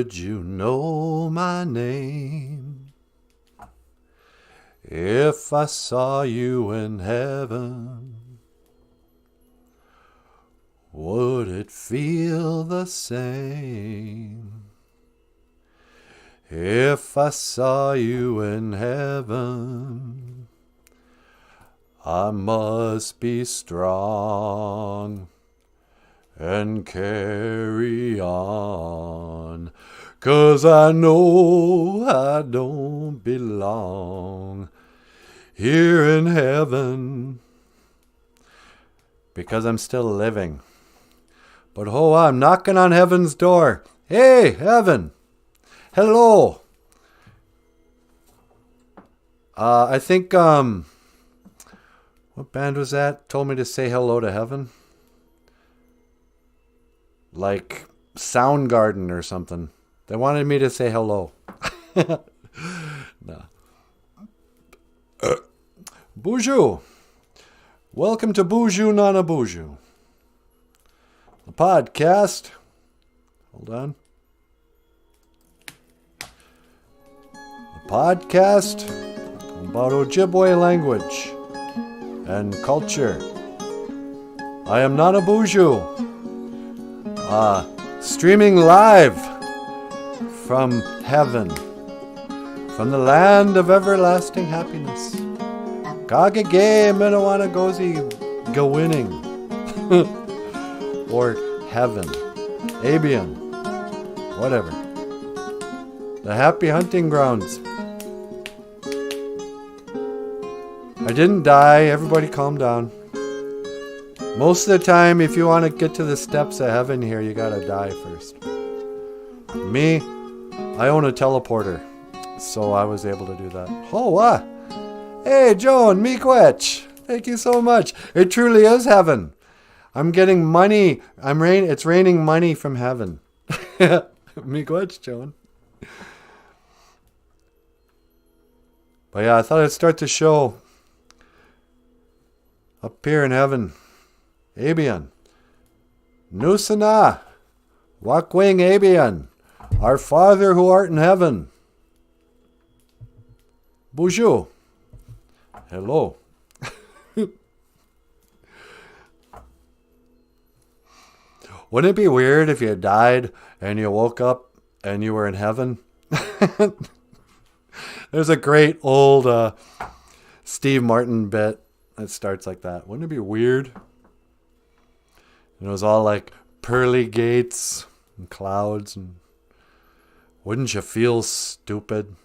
Would you know my name if I saw you in heaven? Would it feel the same if I saw you in heaven? I must be strong and carry on, 'cause I know I don't belong here in heaven, because I'm still living. But oh, I'm knocking on heaven's door. Hey, heaven. Hello. I think, what band was that? Told me to say hello to heaven. Like Soundgarden or something. They wanted me to say hello. No. BOOZHOO. Welcome to BOOZHOO NANABOOZHOO. The podcast. Hold on. The podcast about Ojibwe language and culture. I am NANABOOZHOO. Streaming live from heaven, from the land of everlasting happiness. Kagege Menawanagozi Gawinning. Or heaven. Abian. Whatever. The happy hunting grounds. I didn't die. Everybody calm down. Most of the time, if you want to get to the steps of heaven here, you gotta die first. Me, I own a teleporter, so I was able to do that. Oh, what? Hey, Joan, Miigwech. Thank you so much. It truly is heaven. I'm getting money. It's raining money from heaven. Miigwech, Joan. But yeah, I thought I'd start the show up here in heaven. Abian. Nusana. Wakwing Abian. Our Father who art in heaven. BOOZHOO. Hello. Wouldn't it be weird if you died and you woke up and you were in heaven? There's a great old Steve Martin bit that starts like that. Wouldn't it be weird? And it was all like pearly gates and clouds, and wouldn't you feel stupid?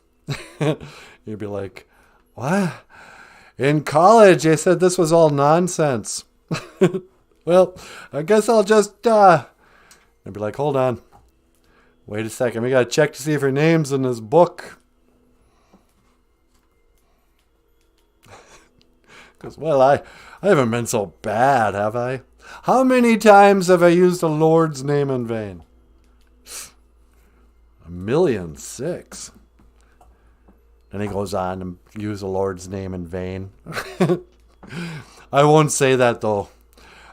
You'd be like, what? In college, they said this was all nonsense. Well, I guess I'll just, I'd be like, hold on. Wait a second. We got to check to see if her name's in this book. Because, well, I haven't been so bad, have I? How many times have I used the Lord's name in vain? 1,000,006. And he goes on to use the Lord's name in vain. I won't say that, though.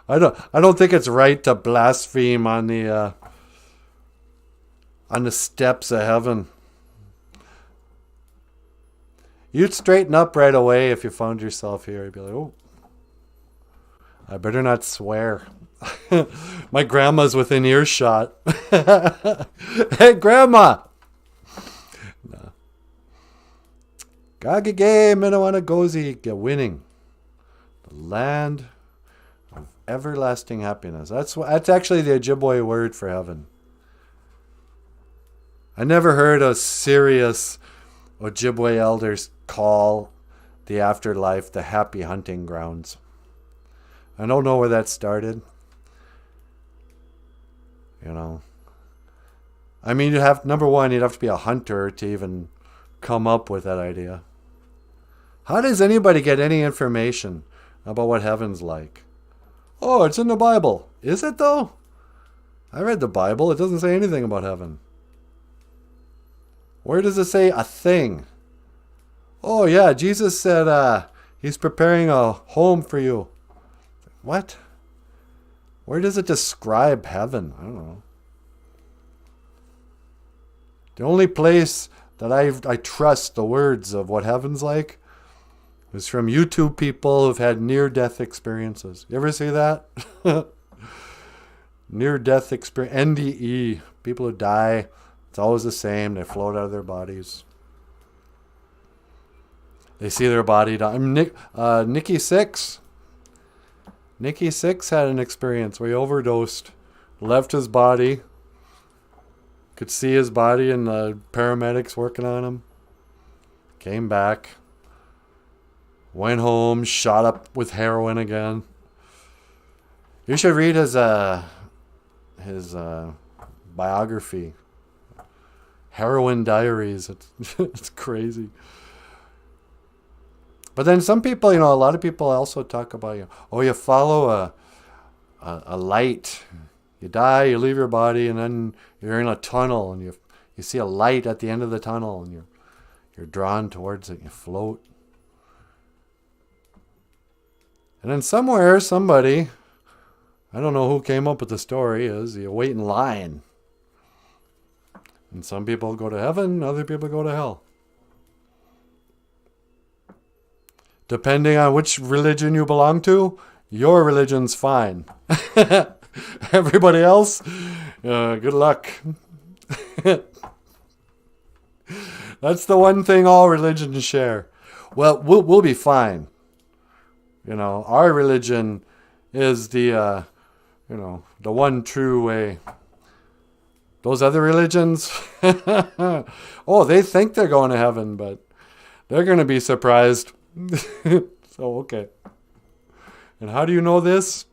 I don't think it's right to blaspheme on the steps of heaven. You'd straighten up right away if you found yourself here. You'd be like, oh, I better not swear. My grandma's within earshot. Hey, Grandma! No. Gagage Minawanagozi winning. The land of everlasting happiness. That's actually the Ojibwe word for heaven. I never heard a serious Ojibwe elders call the afterlife the happy hunting grounds. I don't know where that started. You know. I mean, number one, you'd have to be a hunter to even come up with that idea. How does anybody get any information about what heaven's like? Oh, it's in the Bible. Is it though? I read the Bible. It doesn't say anything about heaven. Where does it say a thing? Oh yeah, Jesus said he's preparing a home for you. What? Where does it describe heaven? I don't know. The only place that I trust the words of what heaven's like is from YouTube people who've had near-death experiences. You ever see that? Near-death experience. NDE. People who die. It's always the same. They float out of their bodies. They see their body die. Nikki Sixx. Nikki Sixx had an experience where he overdosed. Left his body. Could see his body and the paramedics working on him. Came back. Went home. Shot up with heroin again. You should read his biography. Heroin Diaries. It's crazy. But then some people, a lot of people also talk about, you follow a light. You die, you leave your body, and then you're in a tunnel, and you see a light at the end of the tunnel, and you're drawn towards it, and you float. And then somewhere, somebody, I don't know who came up with the story, is you wait in line. And some people go to heaven, other people go to hell. Depending on which religion you belong to, your religion's fine. Everybody else, good luck. That's the one thing all religions share. Well, we'll be fine. Our religion is the one true way. Those other religions, they think they're going to heaven, but they're going to be surprised. So, okay. And how do you know this?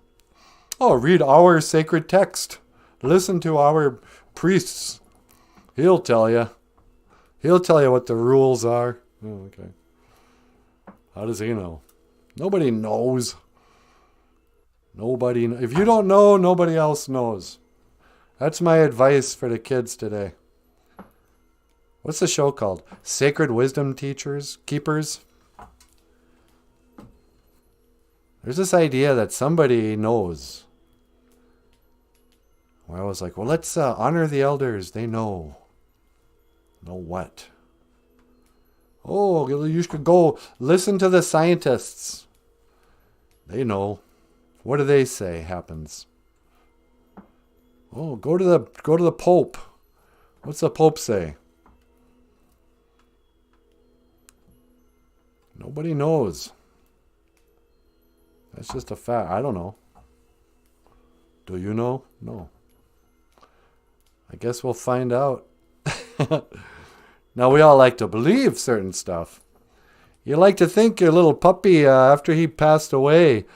Read our sacred text. Listen to our priests. He'll tell you. He'll tell you what the rules are. Oh, okay. How does he know? Nobody knows. If you don't know, nobody else knows. That's my advice for the kids today. What's the show called? Sacred Wisdom Keepers? There's this idea that somebody knows. Where I was like, well, let's honor the elders. They know. Know what? You should go listen to the scientists. They know. What do they say happens? Go to the Pope. What's the Pope say? Nobody knows. That's just a fact. I don't know. Do you know? No. I guess we'll find out. Now, we all like to believe certain stuff. You like to think your little puppy, after he passed away,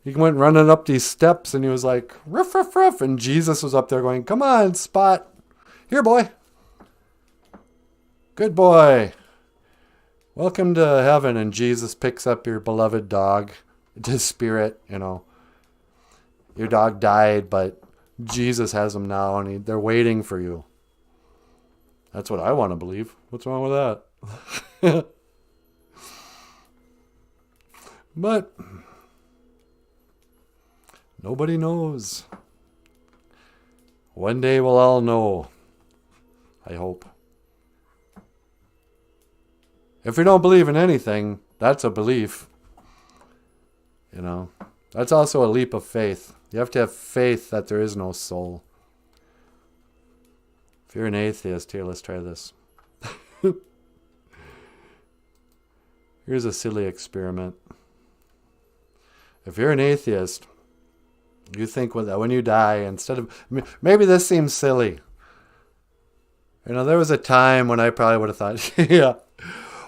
he went running up these steps and he was like, ruff, ruff, ruff. And Jesus was up there going, come on, Spot. Here, boy. Good boy. Welcome to heaven. And Jesus picks up your beloved dog. His spirit, Your dog died, but Jesus has him now, and they're waiting for you. That's what I want to believe. What's wrong with that? But nobody knows. One day we'll all know. I hope. If we don't believe in anything, that's a belief. That's also a leap of faith. You have to have faith that there is no soul. If you're an atheist, here, let's try this. Here's a silly experiment. If you're an atheist, you think when you die, instead of... Maybe this seems silly. There was a time when I probably would have thought, yeah,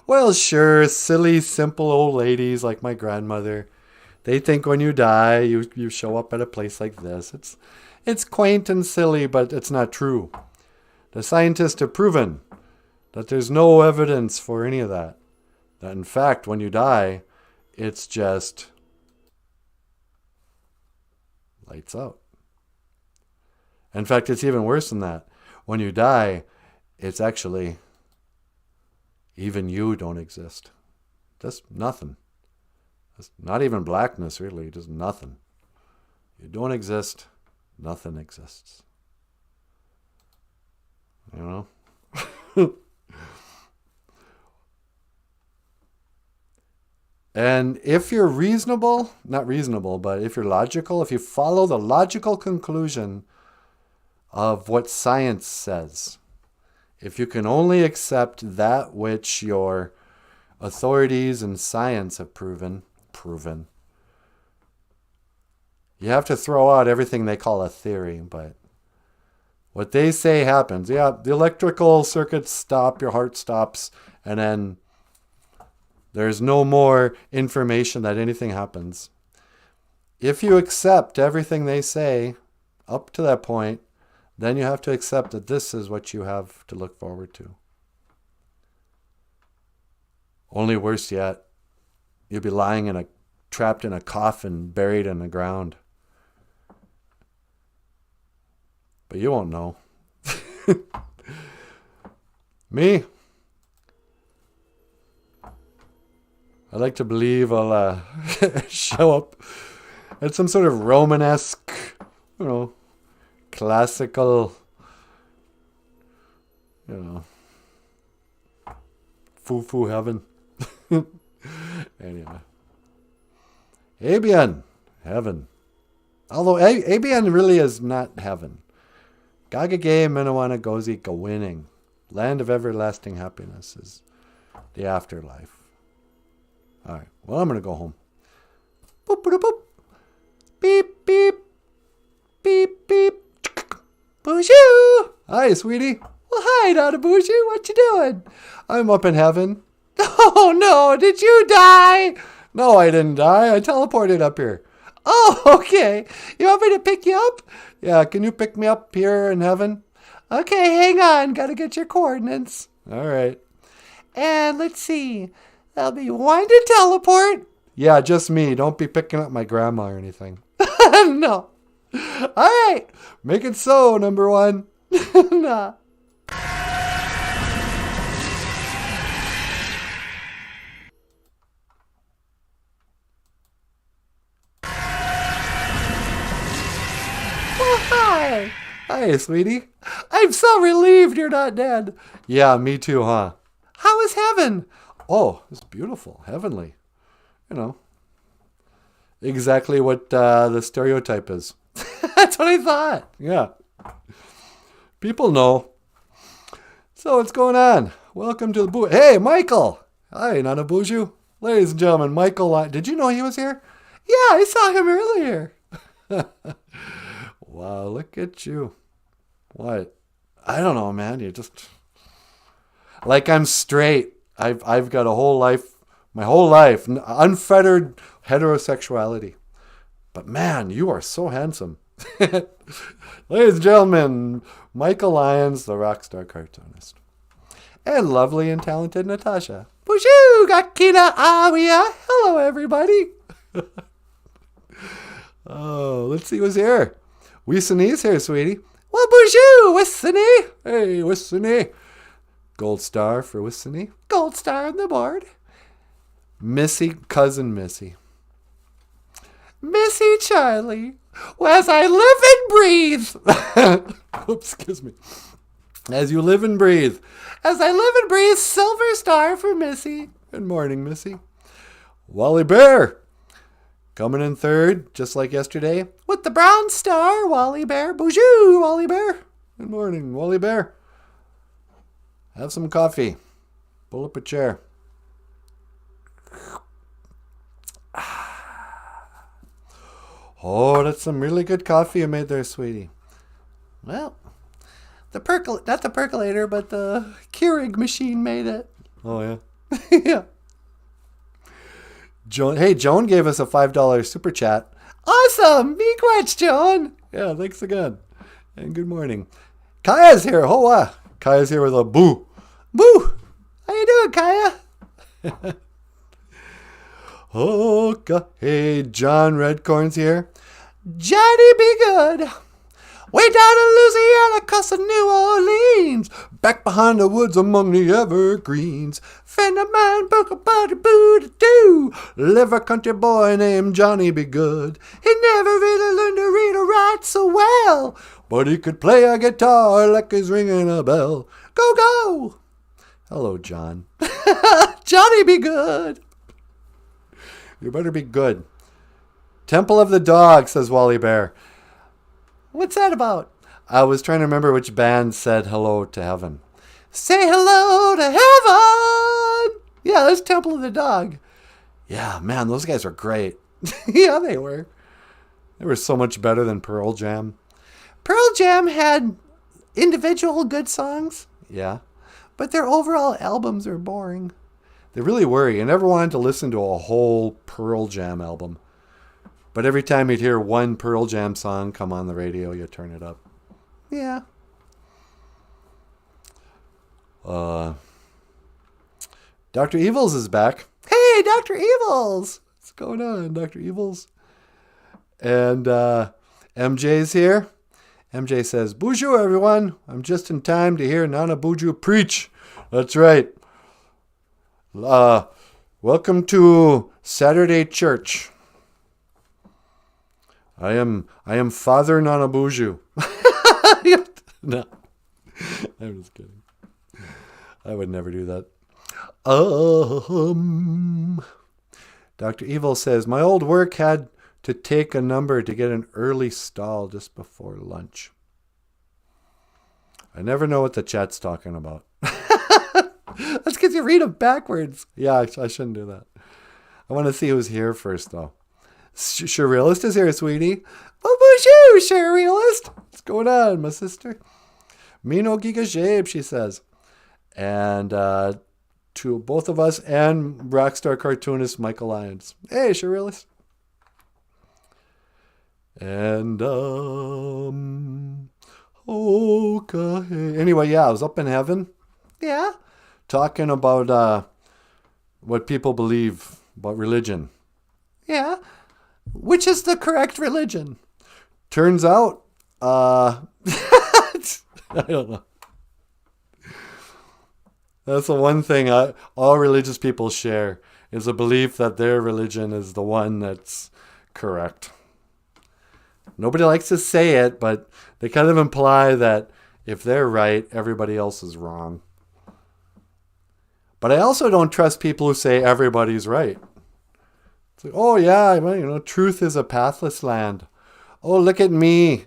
well, sure, silly, simple old ladies like my grandmother. They think when you die, you show up at a place like this. It's quaint and silly, but it's not true. The scientists have proven that there's no evidence for any of that. That in fact, when you die, it's just lights out. In fact, it's even worse than that. When you die, it's actually even you don't exist. Just nothing. It's not even blackness, really. Just nothing. You don't exist. Nothing exists. And if you're reasonable, not reasonable, but if you're logical, if you follow the logical conclusion of what science says, if you can only accept that which your authorities and science have proven, you have to throw out everything they call a theory, but what they say happens. Yeah, the electrical circuits stop, your heart stops, and then there's no more information that anything happens. If you accept everything they say up to that point, then you have to accept that this is what you have to look forward to. Only worse yet, you'll be lying trapped in a coffin, buried in the ground. But you won't know. Me? I like to believe I'll show up at some sort of Romanesque, classical, foo-foo heaven. Anyway. Abian, heaven. Although Abian really is not heaven. Gagage Minawana Gozi Gawinning. Land of everlasting happiness is the afterlife. Alright, well, I'm going to go home. Boop, boop, boop. Beep, beep. Beep, beep. BOOZHOO! Hi, sweetie. Well, hi, NATABOOZHOO. What you doing? I'm up in heaven. Oh, no. Did you die? No, I didn't die. I teleported up here. Oh, okay. You want me to pick you up? Yeah, can you pick me up here in heaven? Okay, hang on. Got to get your coordinates. All right. And let's see. That'll be one to teleport. Yeah, just me. Don't be picking up my grandma or anything. No. All right. Make it so, number one. Nah. Oh, hi. Hi, sweetie. I'm so relieved you're not dead. Yeah, me too, huh? How is heaven? Oh, it's beautiful. Heavenly. Exactly what the stereotype is. That's what I thought. Yeah. People know. So what's going on? Welcome to the booth. Hey, Michael. Hi, NATABOOZHOO. Ladies and gentlemen, Michael. Did you know he was here? Yeah, I saw him earlier. Wow, look at you. What? I don't know, man. You just... Like I'm straight. I've got a whole life, my whole life, unfettered heterosexuality. But man, you are so handsome. Ladies and gentlemen, Michael Lyons, the rock star cartoonist. And lovely and talented Natasha. BOOZHOO Gakina Awia. Hello, everybody. Oh, let's see who's here. Wissani's here, sweetie. Well, BOOZHOO, Wissani. Hey, Wissani. Gold star for Wissani. Gold star on the board. Missy, cousin Missy. Missy Charlie. Well, as I live and breathe. Oops, excuse me. As you live and breathe. As I live and breathe, silver star for Missy. Good morning, Missy. Wally Bear. Coming in third, just like yesterday. With the brown star, Wally Bear. BOOZHOO, Wally Bear. Good morning, Wally Bear. Have some coffee. Pull up a chair. Oh, that's some really good coffee you made there, sweetie. Well, not the percolator, but the Keurig machine made it. Oh, yeah. Yeah. Joan gave us a $5 super chat. Awesome! Miigwech, Joan! Yeah, thanks again. And good morning. Kaya's here. Hoa! Kaya's here with a boo. Boo! How you doing, Kaya? Hey, John Redcorn's here. Johnny be good. Way down in Louisiana, cussing New Orleans. Back behind the woods among the evergreens. Friend of mine, boo-da-boo-da-doo. Live a country boy named Johnny be good. He never really learned to read or write so well. But he could play a guitar like he's ringing a bell. Go, go! Hello, John. Johnny, be good. You better be good. Temple of the Dog, says Wally Bear. What's that about? I was trying to remember which band said hello to heaven. Say hello to heaven! Yeah, that's Temple of the Dog. Yeah, man, those guys were great. Yeah, they were. They were so much better than Pearl Jam. Pearl Jam had individual good songs. Yeah. But their overall albums are boring. They really were. You never wanted to listen to a whole Pearl Jam album. But every time you'd hear one Pearl Jam song come on the radio, you turn it up. Yeah. Dr. Evils is back. Hey, Dr. Evils! What's going on, Dr. Evils? And MJ's here. MJ says, "Boozhoo, everyone. I'm just in time to hear NANABOOZHOO preach." That's right. Welcome to Saturday Church. I am Father NANABOOZHOO. No, I'm just kidding. I would never do that. Dr. Evil says, "My old work had to take a number to get an early stall just before lunch." I never know what the chat's talking about. That's because you read them backwards. Yeah, I shouldn't do that. I want to see who's here first, though. Surrealist is here, sweetie. Boozhoo, Surrealist. What's going on, my sister? Mino Giga Jabe, she says. And to both of us and rockstar cartoonist Michael Lyons. Hey, Surrealist. And, okay. Anyway, yeah, I was up in heaven. Yeah. Talking about what people believe about religion. Yeah. Which is the correct religion? Turns out, I don't know. That's the one thing all religious people share, is a belief that their religion is the one that's correct. Nobody likes to say it, but they kind of imply that if they're right, everybody else is wrong. But I also don't trust people who say everybody's right. It's like, oh yeah, truth is a pathless land. Oh, look at me.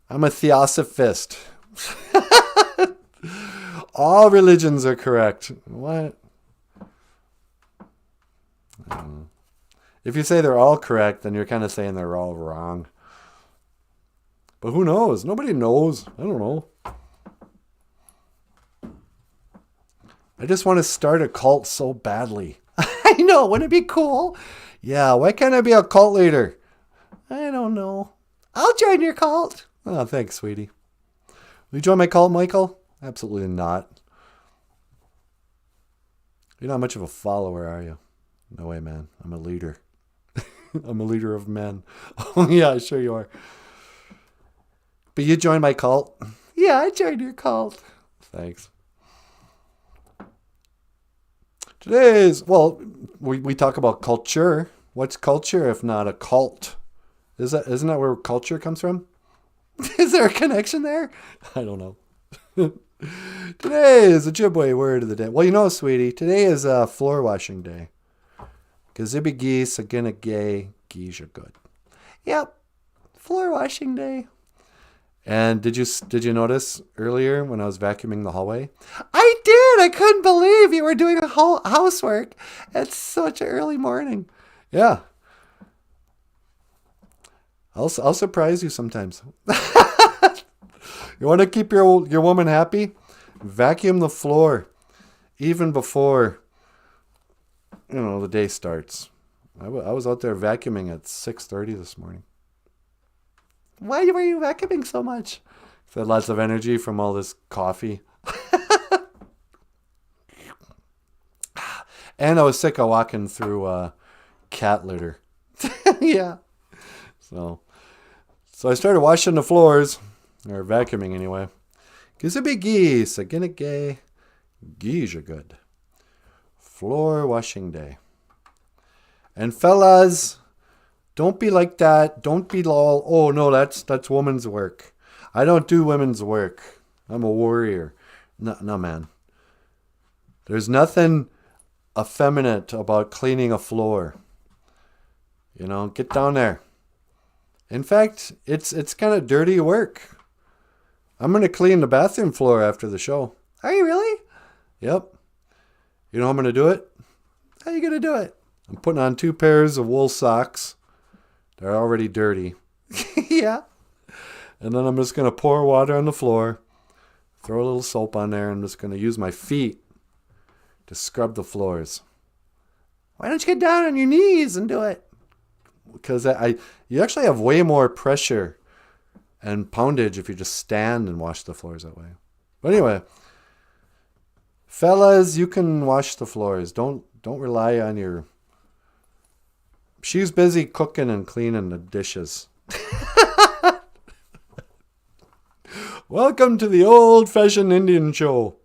I'm a theosophist. All religions are correct. What? I don't know. If you say they're all correct, then you're kind of saying they're all wrong. But who knows? Nobody knows. I don't know. I just want to start a cult so badly. I know. Wouldn't it be cool? Yeah, why can't I be a cult leader? I don't know. I'll join your cult. Oh, thanks, sweetie. Will you join my cult, Michael? Absolutely not. You're not much of a follower, are you? No way, man. I'm a leader. I'm a leader of men. Oh, yeah, sure you are. But you joined my cult? Yeah, I joined your cult. Thanks. We talk about culture. What's culture if not a cult? Isn't that where culture comes from? Is there a connection there? I don't know. Today is the Ojibwe word of the day. Well, sweetie, today is floor washing day. Gazibby geese, agina gay, geese are good. Yep, floor washing day. And did you notice earlier when I was vacuuming the hallway? I did. I couldn't believe you were doing housework at such an early morning. Yeah. I'll surprise you sometimes. You want to keep your woman happy? Vacuum the floor even before the day starts. I was out there vacuuming at 6:30 this morning. Why were you vacuuming so much? I had lots of energy from all this coffee. And I was sick of walking through cat litter. Yeah. So I started washing the floors, or vacuuming anyway. Because a big geese, again a gay. Geese are good. Floor washing day. And fellas, don't be like that. Don't be all, oh no, that's woman's work. I don't do women's work. I'm a warrior. No, man. There's nothing effeminate about cleaning a floor. You know, get down there. In fact, it's kind of dirty work. I'm going to clean the bathroom floor after the show. Are you really? Yep. You know how I'm going to do it? How are you going to do it? I'm putting on 2 pairs of wool socks. They're already dirty. Yeah. And then I'm just going to pour water on the floor, throw a little soap on there, and I'm just going to use my feet to scrub the floors. Why don't you get down on your knees and do it? Because you actually have way more pressure and poundage if you just stand and wash the floors that way. But anyway, fellas, you can wash the floors. Don't rely on your... She's busy cooking and cleaning the dishes. Welcome to the old-fashioned Indian show.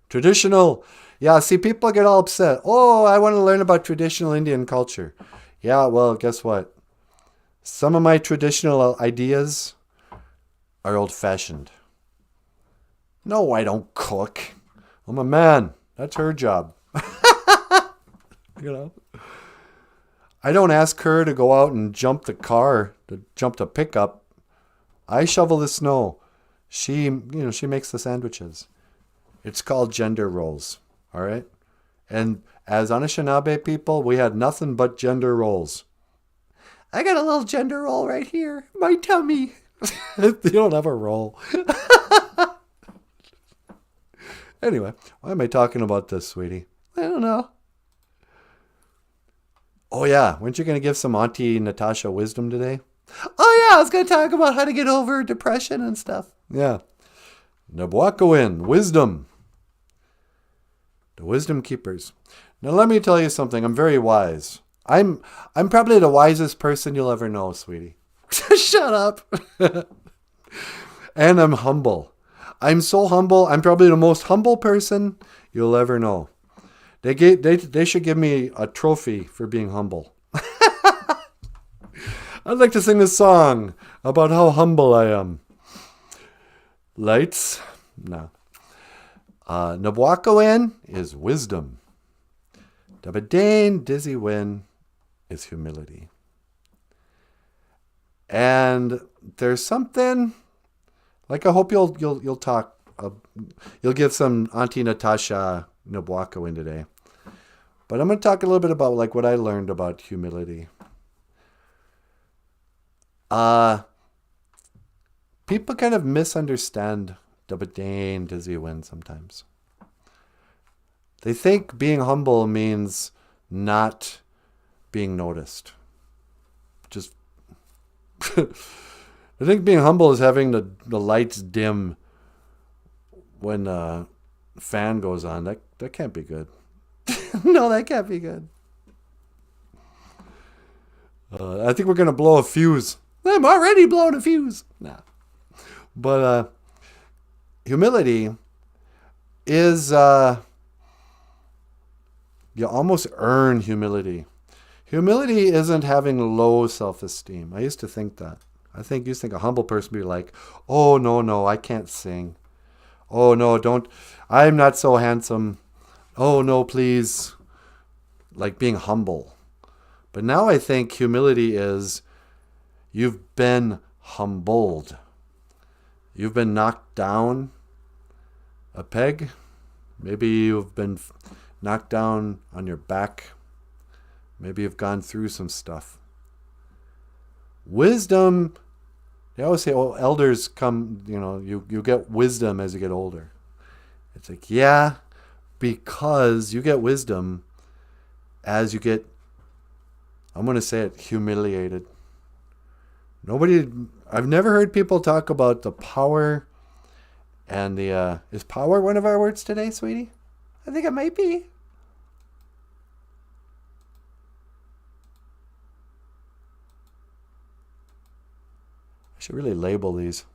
Traditional. Yeah, see, people get all upset. Oh, I want to learn about traditional Indian culture. Yeah, well, guess what? Some of my traditional ideas are old-fashioned. No, I don't cook. I'm a man. That's her job. You know? I don't ask her to go out and jump the car, to jump the pickup. I shovel the snow. She makes the sandwiches. It's called gender roles, all right? And as Anishinaabe people, we had nothing but gender roles. I got a little gender role right here. My tummy. You don't have a role. Anyway, why am I talking about this, sweetie? I don't know. Oh, yeah. Weren't you going to give some Auntie Natasha wisdom today? Oh, yeah. I was going to talk about how to get over depression and stuff. Yeah. Naboohoo, wisdom. The wisdom keepers. Now, let me tell you something. I'm very wise. I'm probably the wisest person you'll ever know, sweetie. Shut up. And I'm humble. I'm so humble. I'm probably the most humble person you'll ever know. They should give me a trophy for being humble. I'd like to sing a song about how humble I am. Lights? No. Naboohoo is wisdom. Dabadane dizzy win is humility. And there's something like I hope you'll talk. You'll give some Auntie Natasha Naboohoo today. But I'm going to talk a little bit about like what I learned about humility. People kind of misunderstand Dabadane dizzy win sometimes. They think being humble means not being noticed. Just I think being humble is having the lights dim when the fan goes on. That can't be good. No, that can't be good. I think we're going to blow a fuse. I'm already blowing a fuse. Nah. But humility is, you almost earn humility. Humility isn't having low self-esteem. I used to think that. I used to think a humble person would be like, oh, no, I can't sing. Oh, no, I'm not so handsome. Oh, no, please. Like being humble. But now I think humility is you've been humbled. You've been knocked down a peg. Maybe you've been knocked down on your back. Maybe you've gone through some stuff. Wisdom, they always say, oh, elders come, you get wisdom as you get older. It's like, yeah, because you get wisdom as you get, I'm going to say it, humiliated. I've never heard people talk about the power and is power one of our words today, sweetie? I think it might be. I should really label these.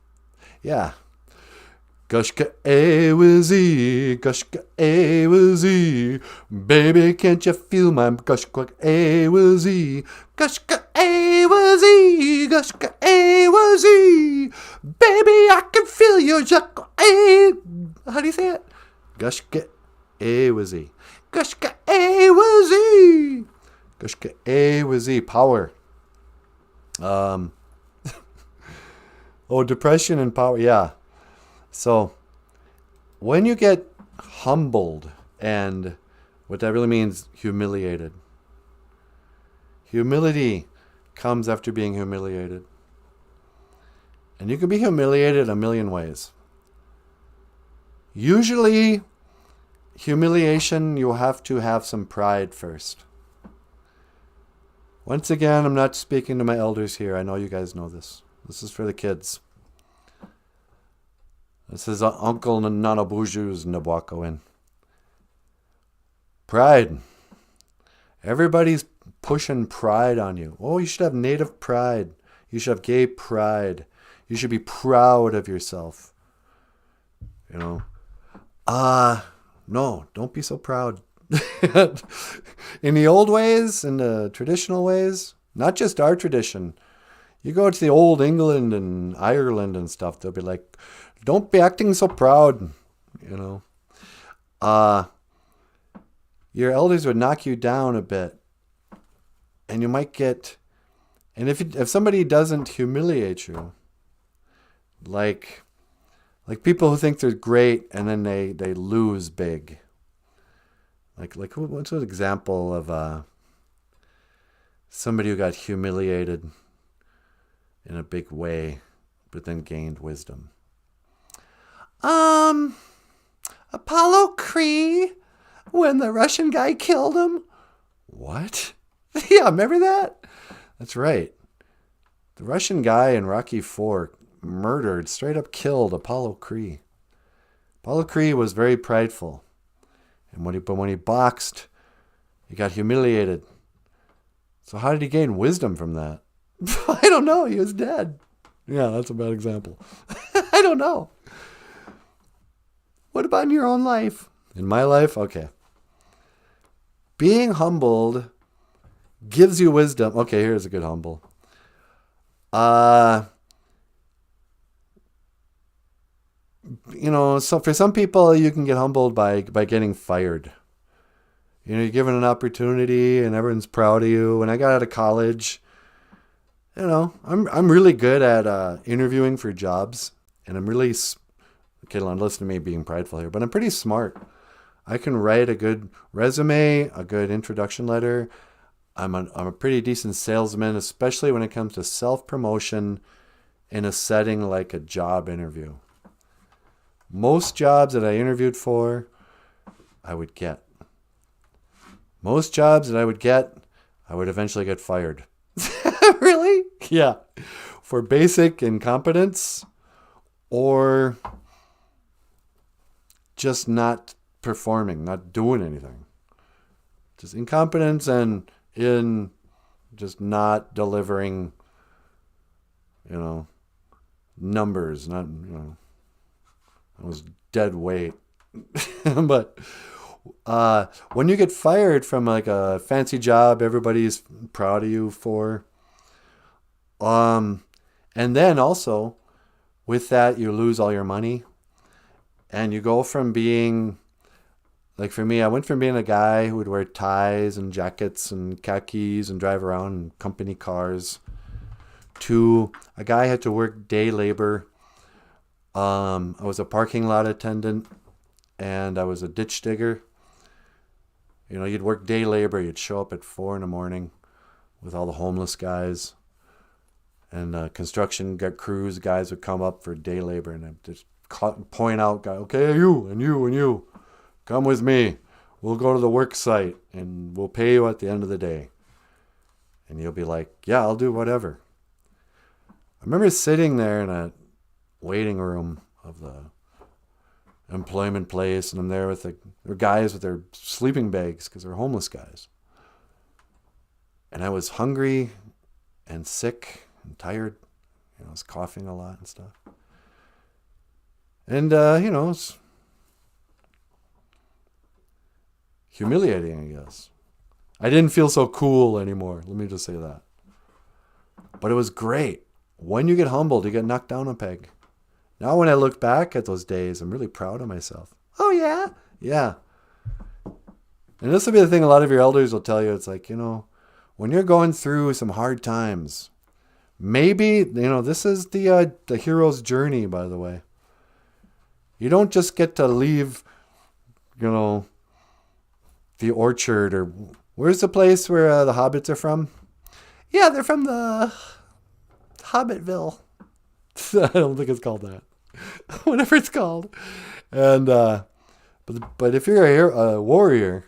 Yeah. Gushka A-wizzy, gushka A-wizzy, baby, can't you feel my gushka A-wizzy, gushka A-wizzy, gushka A-wizzy, baby, I can feel your gushka A. How do you say it? Gushka Awazi. Gushka Awazi. Gushka Awazi. Power. Oh, depression and power. Yeah. So when you get humbled, and what that really means, humiliated. Humility comes after being humiliated. And you can be humiliated a million ways. Usually, humiliation, you have to have some pride first. Once again, I'm not speaking to my elders here. I know you guys know this. This is for the kids. This is Uncle NANABOOZHOO's Nabwakawen. Pride. Everybody's pushing pride on you. Oh, you should have native pride. You should have gay pride. You should be proud of yourself. You know. No, don't be so proud. In the old ways, in the traditional ways, not just our tradition. You go to the old England and Ireland and stuff, they'll be like, don't be acting so proud, you know. Your elders would knock you down a bit. And you might get, and if somebody doesn't humiliate you, like people who think they're great and then they lose big. Like what's an example of somebody who got humiliated in a big way, but then gained wisdom? Apollo Creed, when the Russian guy killed him. What? Yeah, remember that? That's right. The Russian guy in Rocky IV murdered, straight up killed Apollo Creed. Apollo Creed was very prideful. And when he boxed, he got humiliated. So how did he gain wisdom from that? I don't know. He was dead. Yeah, that's a bad example. I don't know. What about in your own life? In my life? Okay. Being humbled gives you wisdom. Okay, here's a good humble. So for some people, you can get humbled by getting fired. You know, you're given an opportunity and everyone's proud of you. When I got out of college, I'm really good at interviewing for jobs, and I'm really listen to me being prideful here, but I'm pretty smart. I can write a good resume, a good introduction letter. I'm a pretty decent salesman, especially when it comes to self-promotion in a setting like a job interview. Most jobs that I interviewed for, I would get. Most jobs that I would get, I would eventually get fired. Really? Yeah. For basic incompetence or just not performing, not doing anything. Just incompetence and in just not delivering, numbers, not, it was dead weight. But when you get fired from like a fancy job, everybody's proud of you for. And then also with that, you lose all your money, and you go from being, like for me, I went from being a guy who would wear ties and jackets and khakis and drive around in company cars to a guy who had to work day labor. I was a parking lot attendant, and I was a ditch digger. You'd work day labor. You'd show up at 4 a.m. with all the homeless guys, and construction crews guys would come up for day labor, and I'd just point out, okay, you and you and you, come with me. We'll go to the work site, and we'll pay you at the end of the day. And you'll be like, yeah, I'll do whatever. I remember sitting there in a waiting room of the employment place, and I'm there with the guys with their sleeping bags because they're homeless guys. And I was hungry and sick and tired. I was coughing a lot and stuff. And, it's humiliating, I guess. I didn't feel so cool anymore. Let me just say that. But it was great. When you get humbled, you get knocked down a peg. Now when I look back at those days, I'm really proud of myself. Oh, yeah? Yeah. And this will be the thing a lot of your elders will tell you. It's like, when you're going through some hard times, maybe, this is the hero's journey, by the way. You don't just get to leave, the orchard, or where's the place where the hobbits are from? Yeah, they're from the Hobbitville. I don't think it's called that. Whatever it's called. And but if you're a warrior,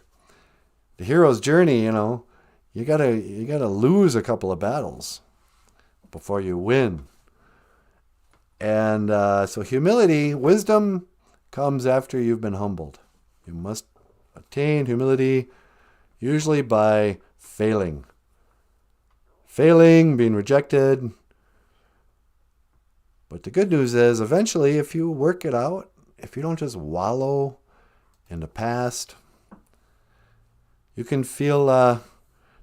the hero's journey, you gotta lose a couple of battles before you win. And so humility, wisdom comes after you've been humbled. You must attain humility usually by failing. Failing, being rejected. But the good news is, eventually, if you work it out, if you don't just wallow in the past, you can feel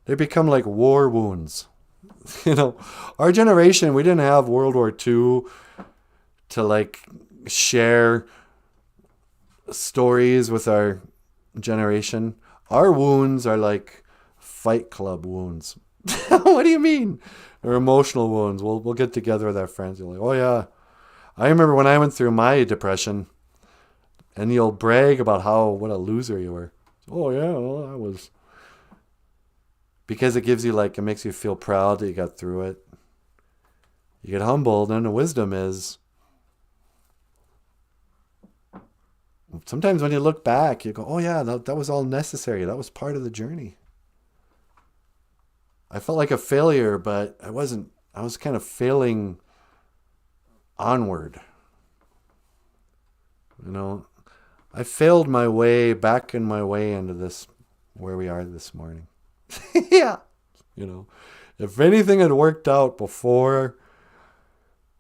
they become like war wounds. Our generation, we didn't have World War II to share stories with our generation. Our wounds are like Fight Club wounds. What do you mean? They're emotional wounds. We'll get together with our friends. You're like, oh yeah, I remember when I went through my depression, and you'll brag about what a loser you were. Oh yeah, well, I was. Because it gives you it makes you feel proud that you got through it. You get humbled, and the wisdom is, sometimes when you look back, you go, oh yeah, that was all necessary. That was part of the journey. I felt like a failure, but I wasn't. I was kind of failing onward. I failed my way back in my way into this, where we are this morning. Yeah. If anything had worked out before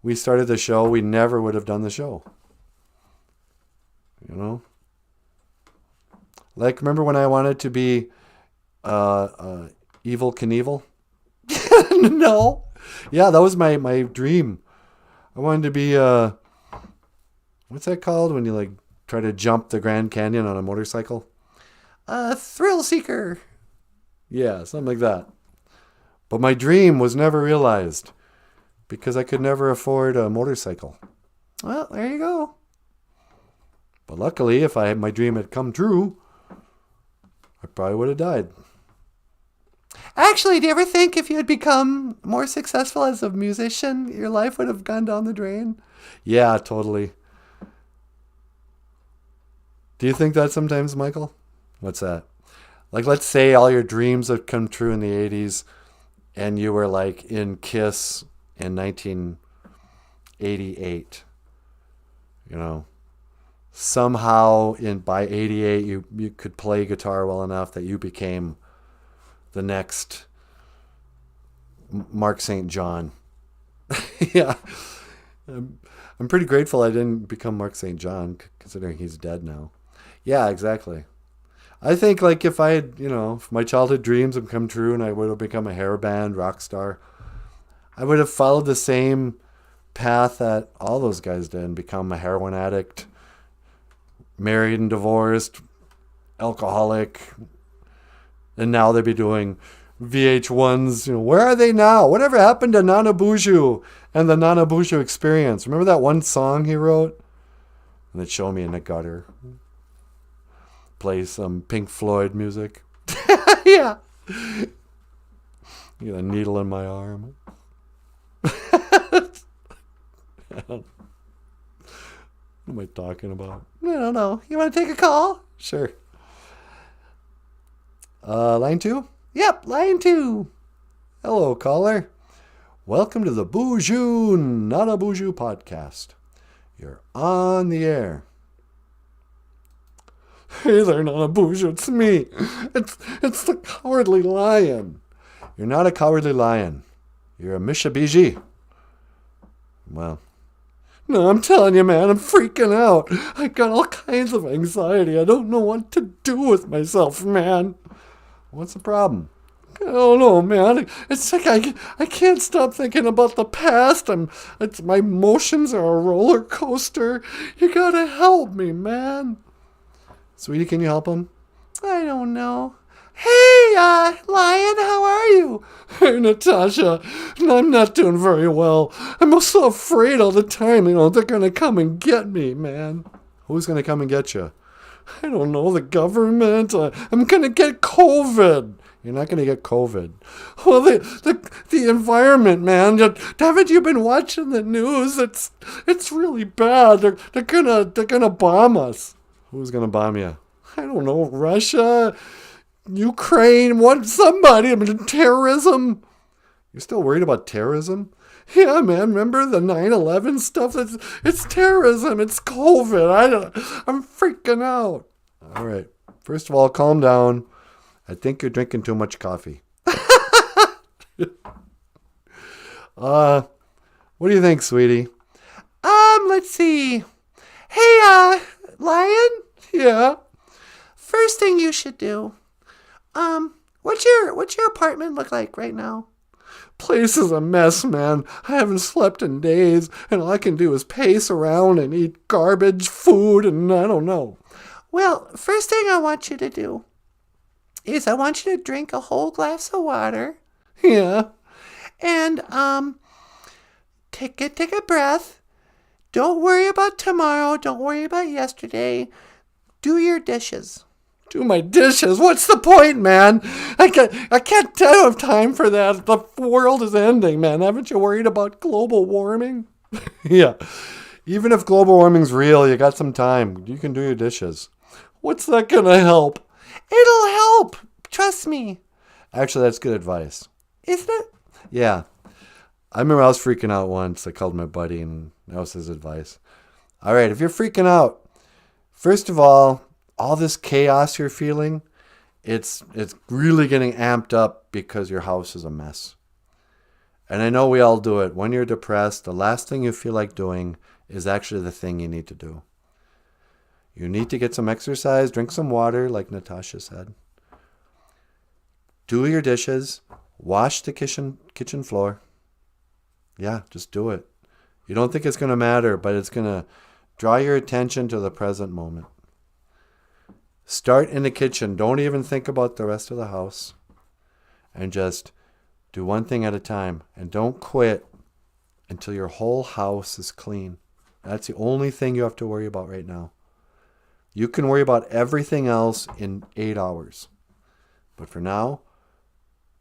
we started the show, we never would have done the show. Remember when I wanted to be Evil Knievel? No. Yeah, that was my dream. I wanted to be, what's that called when you try to jump the Grand Canyon on a motorcycle? Thrill seeker. Yeah, something like that. But my dream was never realized because I could never afford a motorcycle. Well, there you go. But luckily, if my dream had come true, I probably would have died. Actually, do you ever think if you had become more successful as a musician, your life would have gone down the drain? Yeah, totally. Do you think that sometimes, Michael? What's that? Let's say all your dreams had come true in the 80s and you were in KISS in 1988. Somehow by 88 you could play guitar well enough that you became the next Mark St. John. Yeah. I'm pretty grateful I didn't become Mark St. John, considering he's dead now. Yeah, exactly. I think if I had, if my childhood dreams had come true and I would have become a hair band rock star, I would have followed the same path that all those guys did and become a heroin addict, married and divorced, alcoholic, and now they'd be doing VH1s. Where are they now? Whatever happened to NANABOOZHOO and the NANABOOZHOO experience? Remember that one song he wrote? And they'd show me in the gutter. Play some Pink Floyd music. Yeah. Get a needle in my arm. What am I talking about? I don't know. You want to take a call? Sure. Line 2? Yep, line 2. Hello, caller. Welcome to the BOOZHOO NANABOOZHOO podcast. You're on the air. Hey there, NANABOOZHOO, it's me. It's the Cowardly Lion. You're not a cowardly lion. You're a Mitsubishi. Well, no, I'm telling you, man, I'm freaking out. I got all kinds of anxiety. I don't know what to do with myself, man. What's the problem? I don't know, man. It's I can't stop thinking about the past. My emotions are a roller coaster. You gotta help me, man. Sweetie, can you help him? I don't know. Hey, Lion, how are you? Hey, Natasha. I'm not doing very well. I'm so afraid all the time, they're going to come and get me, man. Who's going to come and get you? I don't know, the government. I'm going to get COVID. You're not going to get COVID. Well, the environment, man. Haven't you been watching the news? It's really bad. They're gonna bomb us. Who's gonna bomb you? I don't know. Russia, Ukraine, somebody. Terrorism. You're still worried about terrorism? Yeah, man. Remember the 9/11 stuff? It's terrorism. It's COVID. I'm freaking out. All right. First of all, calm down. I think you're drinking too much coffee. What do you think, sweetie? Let's see. Hey, Lion? Yeah. First thing you should do. What's your apartment look like right now? Place is a mess, man. I haven't slept in days, and all I can do is pace around and eat garbage food, and I don't know. Well, first thing I want you to do is I want you to drink a whole glass of water. Yeah. And take a breath. Don't worry about tomorrow. Don't worry about yesterday. Do your dishes. Do my dishes? What's the point, man? I can't have time for that. The world is ending, man. Haven't you worried about global warming? Yeah. Even if global warming's real, you got some time. You can do your dishes. What's that gonna help? It'll help. Trust me. Actually, that's good advice. Isn't it? Yeah. I remember I was freaking out once. I called my buddy, and that was his advice. All right, if you're freaking out, first of all this chaos you're feeling, it's really getting amped up because your house is a mess. And I know we all do it. When you're depressed, the last thing you feel like doing is actually the thing you need to do. You need to get some exercise, drink some water, like Natasha said. Do your dishes, wash the kitchen floor. Yeah, just do it. You don't think it's going to matter, but it's going to draw your attention to the present moment. Start in the kitchen. Don't even think about the rest of the house. And just do one thing at a time. And don't quit until your whole house is clean. That's the only thing you have to worry about right now. You can worry about everything else in 8 hours. But for now,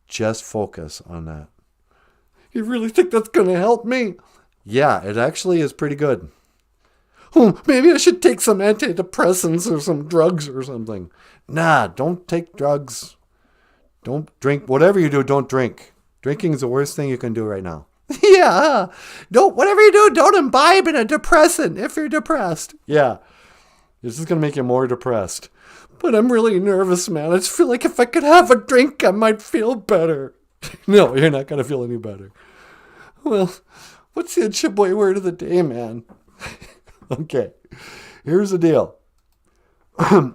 just focus on that. You really think that's going to help me? Yeah, it actually is pretty good. Oh, maybe I should take some antidepressants or some drugs or something. Nah, don't take drugs. Don't drink. Whatever you do, don't drink. Drinking is the worst thing you can do right now. Yeah. Whatever you do, don't imbibe in a depressant if you're depressed. Yeah. This is going to make you more depressed. But I'm really nervous, man. I just feel like if I could have a drink, I might feel better. No, you're not going to feel any better. Well, what's the Ojibwe word of the day, man? Okay, here's the deal. There's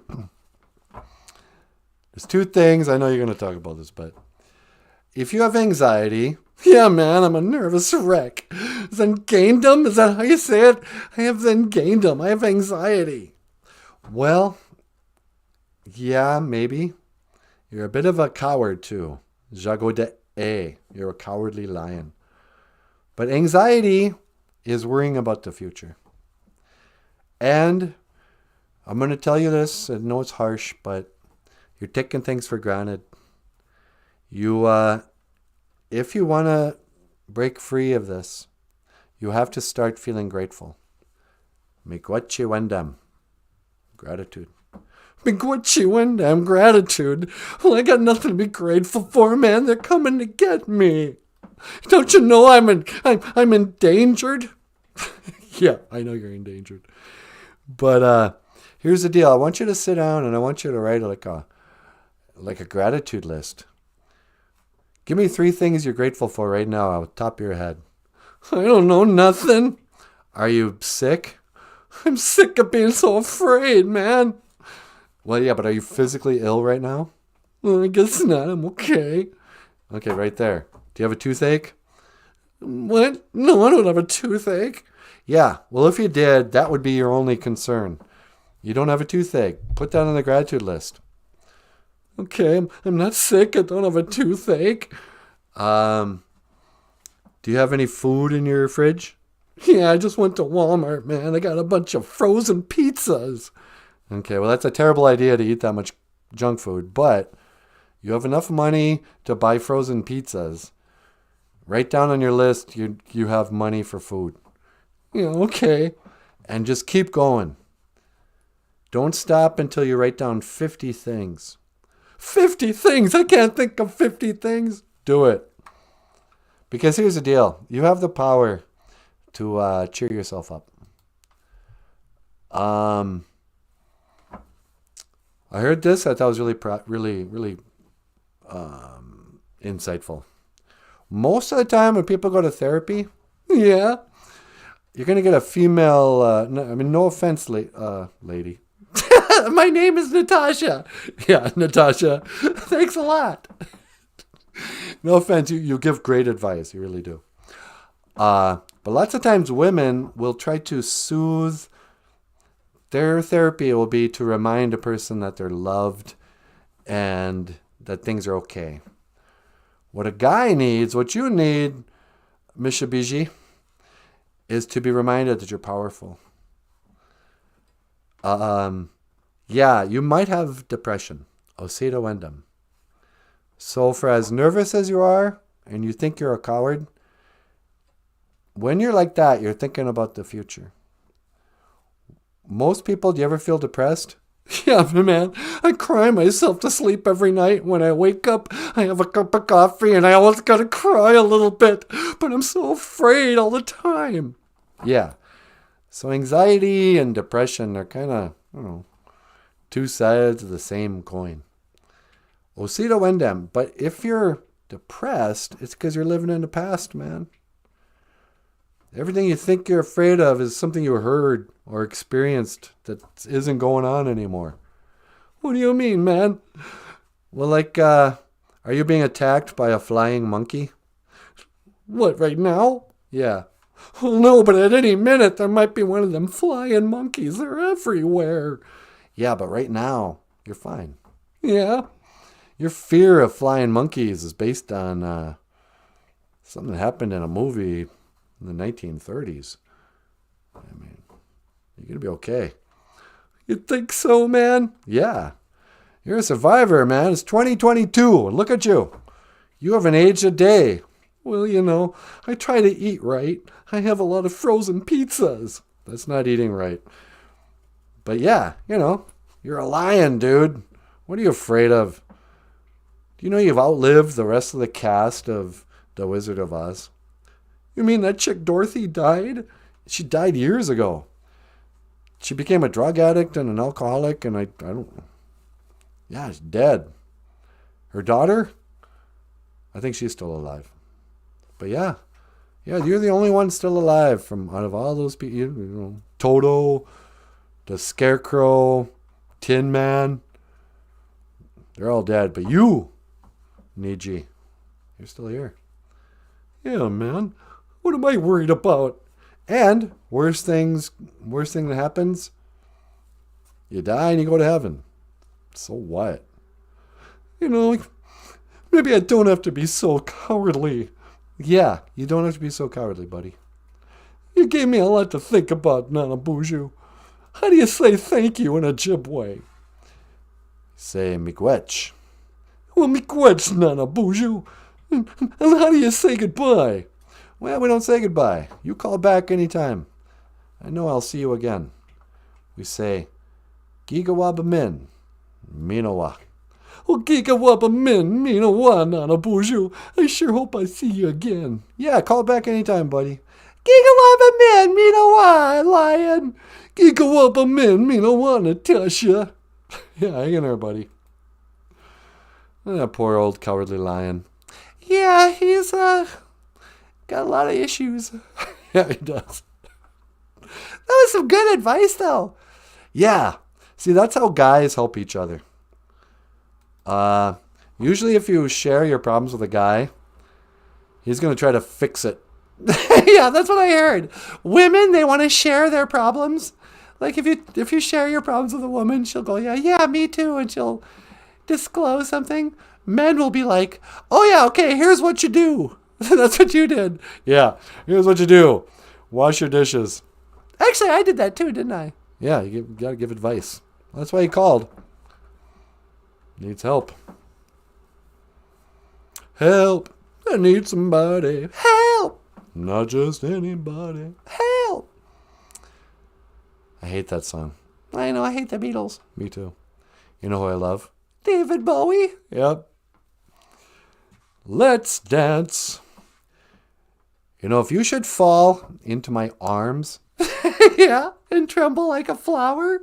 two things. I know you're going to talk about this, but if you have anxiety, yeah, man, I'm a nervous wreck. Zengaindom, is that how you say it? I have Zengaindom. I have anxiety. Well, yeah, maybe. You're a bit of a coward, too. Jagode. You're a cowardly lion. But anxiety is worrying about the future. And I'm going to tell you this. I know it's harsh, but you're taking things for granted. If you want to break free of this, you have to start feeling grateful. Miigwetchi wendam. Gratitude. Miigwetchi wendam. Gratitude. Well, I got nothing to be grateful for, man. They're coming to get me. Don't you know I'm endangered? Yeah, I know you're endangered. But here's the deal. I want you to sit down and I want you to write like a gratitude list. Give me 3 things you're grateful for right now on the top of your head. I don't know, nothing. Are you sick? I'm sick of being so afraid, man. Well, yeah, but are you physically ill right now? Well, I guess not. I'm okay. Okay, right there. Do you have a toothache? What? No, I don't have a toothache. Yeah, well, if you did, that would be your only concern. You don't have a toothache. Put that on the gratitude list. Okay, I'm not sick. I don't have a toothache. Do you have any food in your fridge? Yeah, I just went to Walmart, man. I got a bunch of frozen pizzas. Okay, well, that's a terrible idea to eat that much junk food, but you have enough money to buy frozen pizzas. Write down on your list you have money for food. Yeah, okay. And just keep going. Don't stop until you write down 50 things. 50 things? I can't think of 50 things. Do it. Because here's the deal. You have the power to cheer yourself up. I heard this. I thought it was really insightful. Most of the time when people go to therapy, yeah, you're going to get a female, no offense, lady. My name is Natasha. Yeah, Natasha. Thanks a lot. No offense, you give great advice. You really do. But lots of times women will try to soothe. Their therapy will be to remind a person that they're loved and that things are okay. What a guy needs, what you need, Mishabiji, is to be reminded that you're powerful. Yeah, you might have depression. Osita Wendam. So for as nervous as you are, and you think you're a coward, when you're like that, you're thinking about the future. Most people, do you ever feel depressed? Yeah, man, I cry myself to sleep every night. When I wake up, I have a cup of coffee and I always gotta cry a little bit, but I'm so afraid all the time. Yeah, so anxiety and depression are kind of, two sides of the same coin. Osita Wendam, but if you're depressed, it's because you're living in the past, man. Everything you think you're afraid of is something you heard or experienced that isn't going on anymore. What do you mean, man? Well, are you being attacked by a flying monkey? What, right now? Yeah. Well, no, but at any minute there might be one of them flying monkeys. They're everywhere. Yeah, but right now, you're fine. Yeah. Your fear of flying monkeys is based on something that happened in a movie in the 1930s. I mean, you're going to be okay. You think so, man? Yeah. You're a survivor, man. It's 2022. Look at you. You haven't aged a day. Well, I try to eat right. I have a lot of frozen pizzas. That's not eating right. But yeah, you're a lion, dude. What are you afraid of? Do you know you've outlived the rest of the cast of The Wizard of Oz? You mean that chick Dorothy died? She died years ago. She became a drug addict and an alcoholic, and I don't... Yeah, she's dead. Her daughter? I think she's still alive. But yeah, you're the only one still alive from out of all those people. Toto, the Scarecrow, Tin Man. They're all dead, but you, Niji, you're still here. Yeah, man. What am I worried about? And worst thing that happens, you die and you go to heaven. So what? Maybe I don't have to be so cowardly. Yeah, you don't have to be so cowardly, buddy. You gave me a lot to think about, NANABOOZHOO. How do you say thank you in Ojibwe? Say miigwech. Well, miigwech, NANABOOZHOO. And how do you say goodbye? Well, we don't say goodbye. You call back anytime. I know I'll see you again. We say, Gigawaba Min, Minowa. Oh, Gigawaba Min, Minowa, NANABOOZHOO. I sure hope I see you again. Yeah, call back anytime, buddy. Gigawaba Min, Minowa, Lion. Gigawaba Min, Minowa, Natasha. Yeah, hang in there, buddy. That poor old cowardly lion. Yeah, he's got a lot of issues. Yeah, he does. That was some good advice, though. Yeah. See, that's how guys help each other. Usually if you share your problems with a guy, he's going to try to fix it. Yeah, that's what I heard. Women, they want to share their problems. Like if you share your problems with a woman, she'll go, yeah, me too. And she'll disclose something, men will be like, oh yeah, okay, here's what you do. That's what you did. Yeah, here's what you do. Wash your dishes. Actually, I did that too, didn't I? Yeah, you got to give advice. That's why he called. Needs help. Help. I need somebody. Help. Not just anybody. Help. I hate that song. I know, I hate the Beatles. Me too. You know who I love? David Bowie. Yep. Let's dance. You know, if you should fall into my arms, yeah, and tremble like a flower.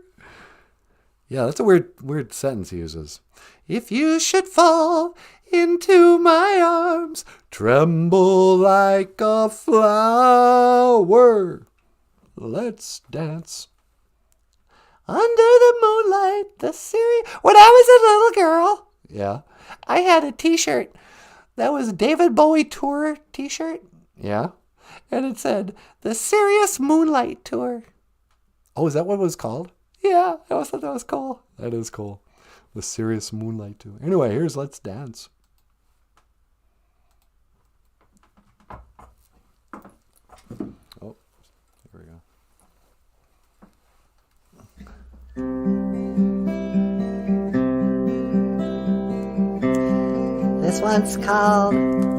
Yeah, that's a weird sentence he uses. If you should fall into my arms, tremble like a flower. Let's dance. Under the moonlight, the series. When I was a little girl, yeah, I had a T-shirt that was a David Bowie tour T-shirt. Yeah. And it said, the Serious Moonlight Tour. Oh, is that what it was called? Yeah, I always thought that was cool. That is cool. The Serious Moonlight Tour. Anyway, here's Let's Dance. Oh, there we go. This one's called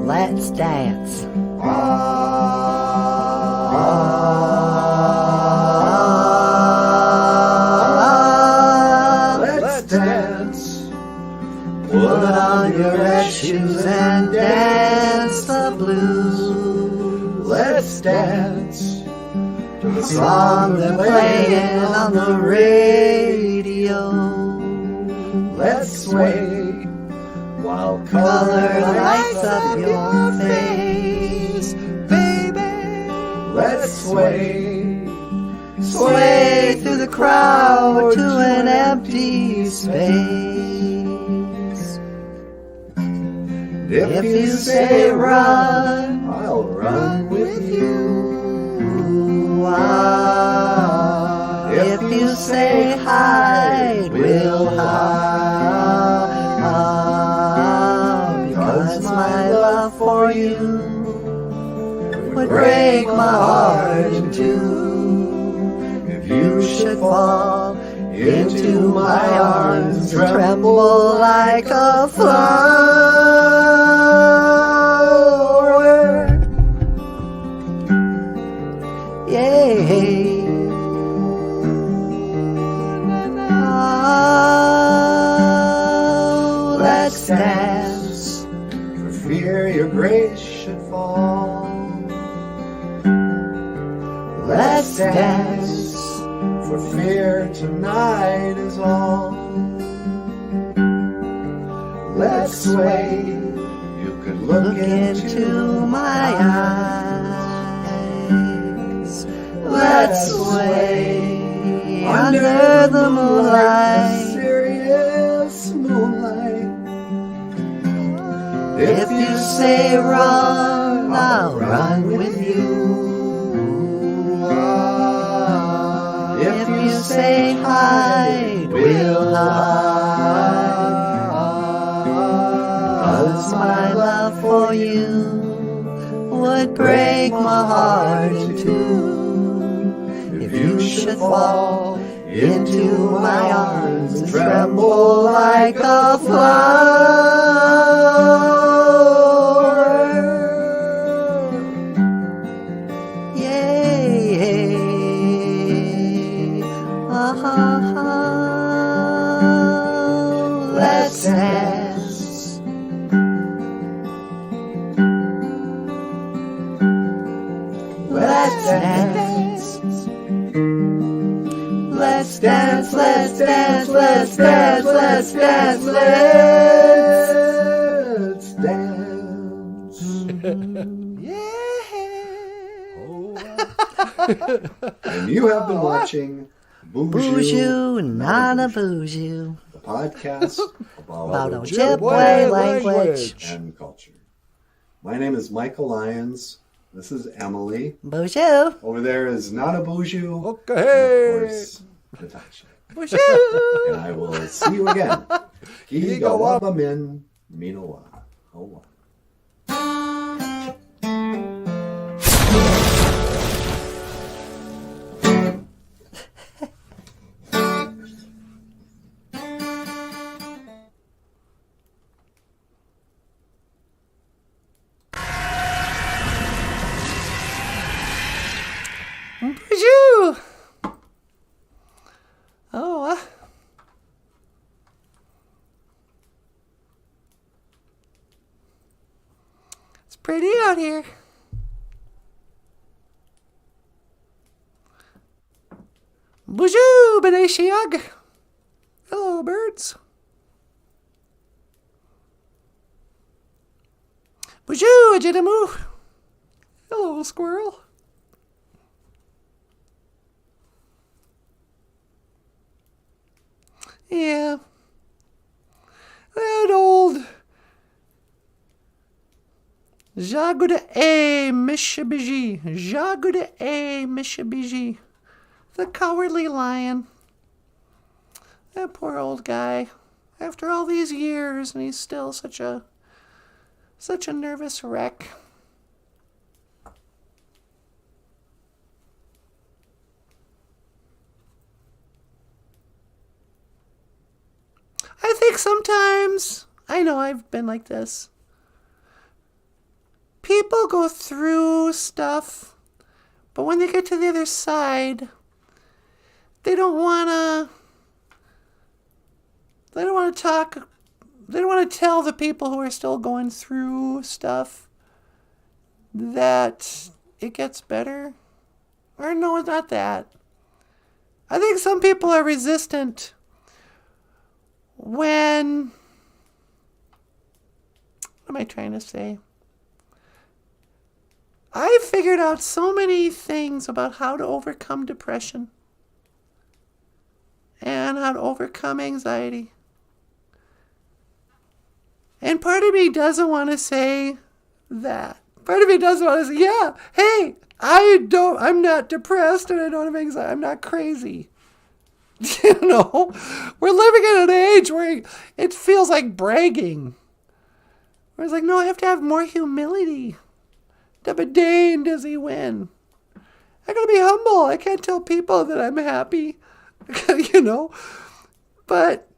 Let's Dance. Let's dance. Put on your red shoes and dance the blues. Let's dance to the song they're playing on the radio. Let's sway while color lights up your face, baby. Let's sway, sway through the crowd to an empty space. If you say run, I'll run with you. If you say hide, we'll hide. Because my love for you would break my heart in two. If you should fall into my arms and tremble like a flower, yeah. Oh, let's dance for fear your grace should fall. Let's dance for fear tonight is all. Let's sway, you could look into my eyes. Let's sway under the moonlight, serious moonlight. If you say run, I'll run with you. If you say hide, we'll hide. 'Cause my love for you would break my heart in two. If you should fall into my arms and tremble like a flower, yeah. Let's dance. Let's dance. Let's dance, let's dance, let's dance, let's dance, let's dance. Yeah. Oh. And you have been watching BOOZHOO NANABOOZHOO, the podcast about about Ojibwe language. and culture. My name is Michael Lyons. This is Emily. BOOZHOO. Over there is NATASHA. Okay. And of course, Natasha. BOOZHOO! And I will see you again. Higa waba min minowa. Hoa. BOOZHOO! Oh, it's pretty out here. BOOZHOO, B'nai Shiag. Hello, birds. BOOZHOO, Ajidamu. Hello, squirrel. Yeah. That old Jaguda A. Mishabiji. Jaguda A. Mishabiji. The cowardly lion. That poor old guy. After all these years, and he's still such a nervous wreck. I think sometimes, I know I've been like this. People go through stuff, but when they get to the other side, they don't want to talk, they don't want to tell the people who are still going through stuff that it gets better. Or no, it's not that. I think some people are resistant when, what am I trying to say? I figured out so many things about how to overcome depression and how to overcome anxiety. And part of me doesn't want to say that. Part of me doesn't want to say, yeah, hey, I'm not depressed and I don't have anxiety. I'm not crazy. You know, we're living in an age where it feels like bragging. Where it's like, no, I have to have more humility. Dabba-dane does he win. I gotta be humble. I can't tell people that I'm happy. You know? But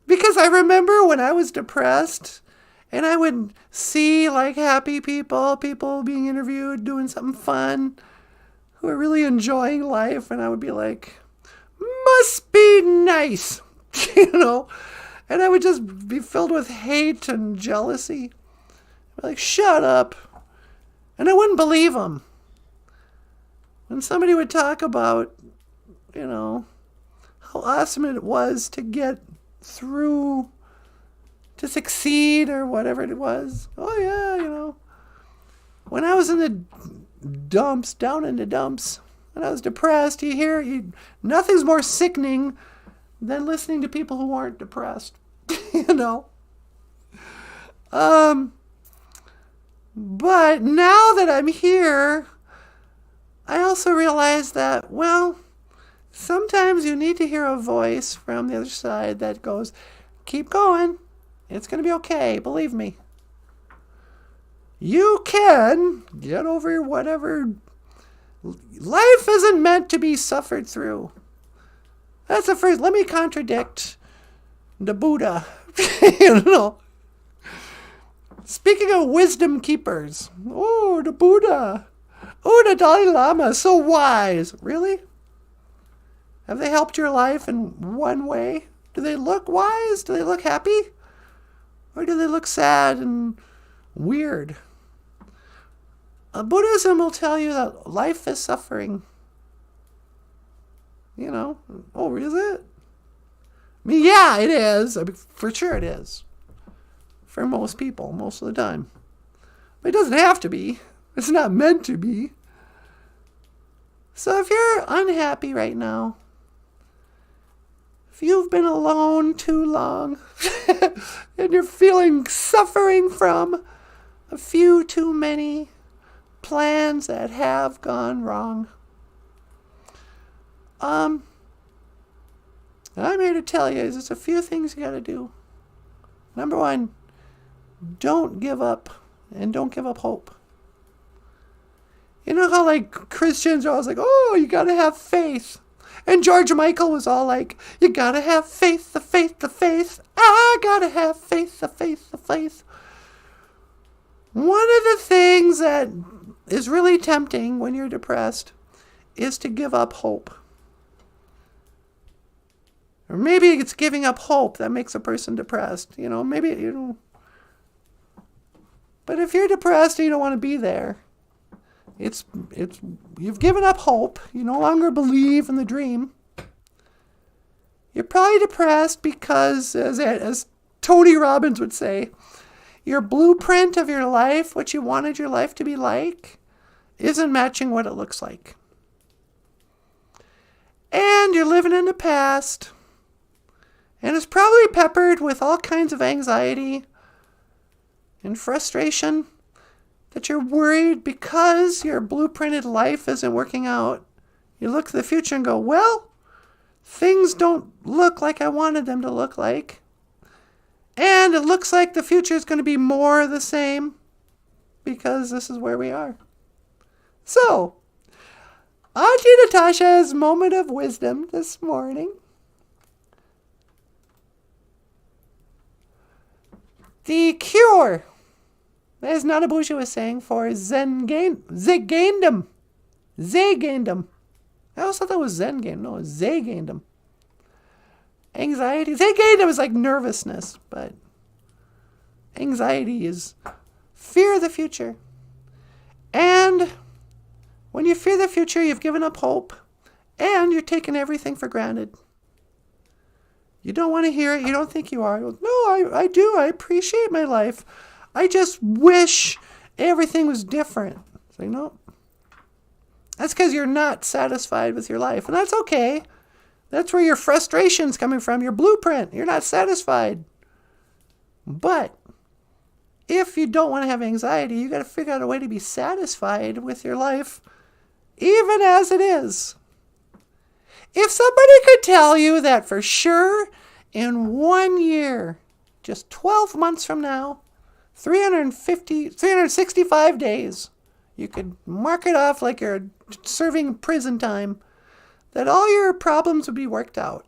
because I remember when I was depressed and I would see like happy people being interviewed, doing something fun, who are really enjoying life, and I would be like, must be nice, you know? And I would just be filled with hate and jealousy. I'd be like, shut up. And I wouldn't believe them. When somebody would talk about, you know, how awesome it was to get through, to succeed or whatever it was. Oh yeah, you know. When I was in the dumps, down in the dumps, when I was depressed, nothing's more sickening than listening to people who aren't depressed. You know? But now that I'm here, I also realize that, well, sometimes you need to hear a voice from the other side that goes, keep going. It's going to be okay. Believe me. You can get over whatever. Life isn't meant to be suffered through. That's the first. Let me contradict the Buddha. You know. Speaking of wisdom keepers. Oh, the Buddha. Oh, the Dalai Lama. So wise. Really? Have they helped your life in one way? Do they look wise? Do they look happy? Or do they look sad and weird? Buddhism will tell you that life is suffering. You know? Oh, is it? I mean, yeah, it is. I mean, for sure it is. For most people, most of the time. But it doesn't have to be. It's not meant to be. So if you're unhappy right now, if you've been alone too long, and you're suffering from a few too many plans that have gone wrong, I'm here to tell you, there's a few things you got to do. Number one, don't give up, and don't give up hope. You know how, like, Christians are always like, oh, you got to have faith. And George Michael was all like, you got to have faith, the faith, the faith. I got to have faith, the faith, the faith. One of the things that is really tempting when you're depressed is to give up hope. Or maybe it's giving up hope that makes a person depressed. Maybe. But if you're depressed and you don't want to be there, it's you've given up hope. You no longer believe in the dream. You're probably depressed because, as Tony Robbins would say, your blueprint of your life, what you wanted your life to be like, isn't matching what it looks like. And you're living in the past. And it's probably peppered with all kinds of anxiety and frustration that you're worried because your blueprinted life isn't working out. You look to the future and go, well, things don't look like I wanted them to look like. And it looks like the future is going to be more of the same because this is where we are. So, Auntie Natasha's moment of wisdom this morning. The cure, as NANABOOZHOO was saying, for Zegaindom. I always thought that was Zen game. No, it's Zegaindom. Anxiety. Zegaindom is like nervousness, but anxiety is fear of the future. And when you fear the future, you've given up hope, and you're taking everything for granted. You don't want to hear it. You don't think you are. No, I do. I appreciate my life. I just wish everything was different. It's like, no. That's because you're not satisfied with your life. And that's okay. That's where your frustration's coming from, your blueprint. You're not satisfied. But if you don't want to have anxiety, you got to figure out a way to be satisfied with your life, even as it is. If somebody could tell you that for sure in 1 year, just 12 months from now, 365 days, you could mark it off like you're serving prison time, that all your problems would be worked out.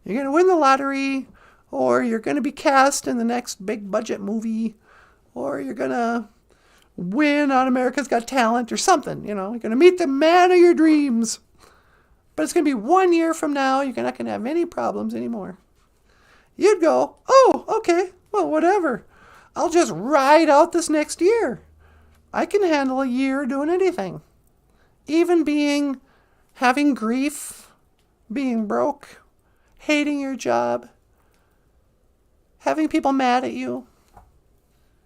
You're going to win the lottery, or you're going to be cast in the next big budget movie, or you're going to win on America's Got Talent or something. You're going to meet the man of your dreams. But it's going to be 1 year from now. You're not going to have any problems anymore. You'd go, oh, okay, well, whatever. I'll just ride out this next year. I can handle a year doing anything. Even having grief, being broke, hating your job, having people mad at you,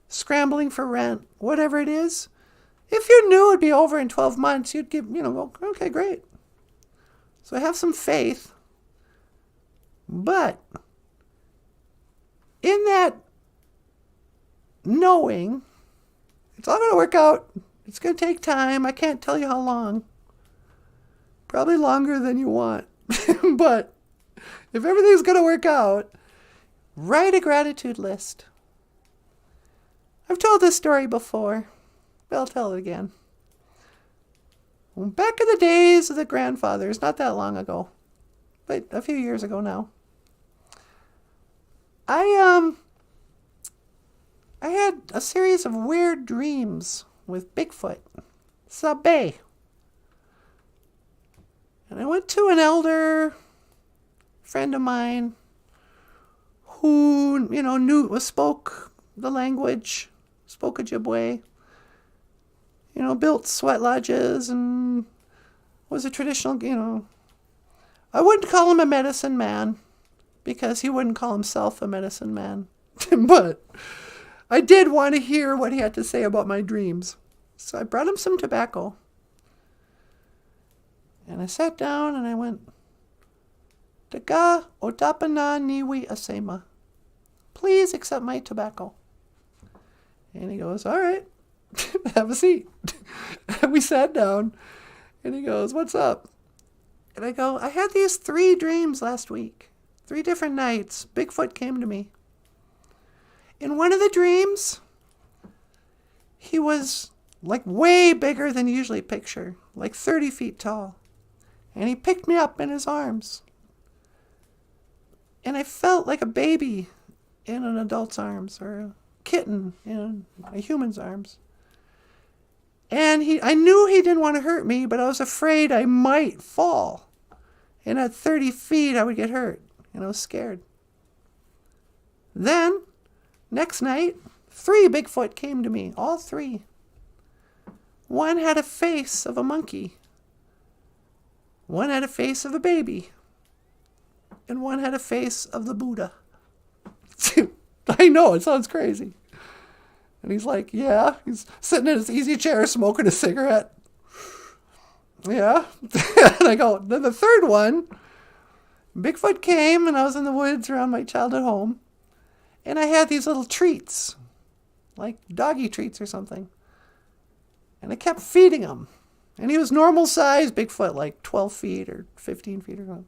scrambling for rent, whatever it is. If you knew it'd be over in 12 months, you'd go, okay, great. So have some faith. But in that knowing, it's all going to work out. It's going to take time. I can't tell you how long. Probably longer than you want. But if everything's going to work out, write a gratitude list. I've told this story before, but I'll tell it again. Back in the days of the grandfathers, not that long ago, but a few years ago now, I had a series of weird dreams with Bigfoot, Sabé. And I went to an elder friend of mine who, spoke the language, spoke Ojibwe. Built sweat lodges and was a traditional, I wouldn't call him a medicine man because he wouldn't call himself a medicine man. But I did want to hear what he had to say about my dreams. So I brought him some tobacco. And I sat down and I went, Daga otapana niwi asema. Please accept my tobacco. And he goes, all right. Have a seat. And we sat down, and he goes, what's up? And I go, I had these 3 dreams last week. 3 different nights. Bigfoot came to me. In one of the dreams, he was like way bigger than you usually picture, like 30 feet tall. And he picked me up in his arms. And I felt like a baby in an adult's arms, or a kitten in a human's arms. And I knew he didn't want to hurt me, but I was afraid I might fall. And at 30 feet, I would get hurt. And I was scared. Then, next night, 3 Bigfoot came to me. All 3. One had a face of a monkey. One had a face of a baby. And one had a face of the Buddha. I know, it sounds crazy. And he's like, yeah. He's sitting in his easy chair smoking a cigarette. Yeah. And I go, then the third one, Bigfoot came and I was in the woods around my childhood home. And I had these little treats, like doggy treats or something. And I kept feeding him. And he was normal size Bigfoot, like 12 feet or 15 feet or something.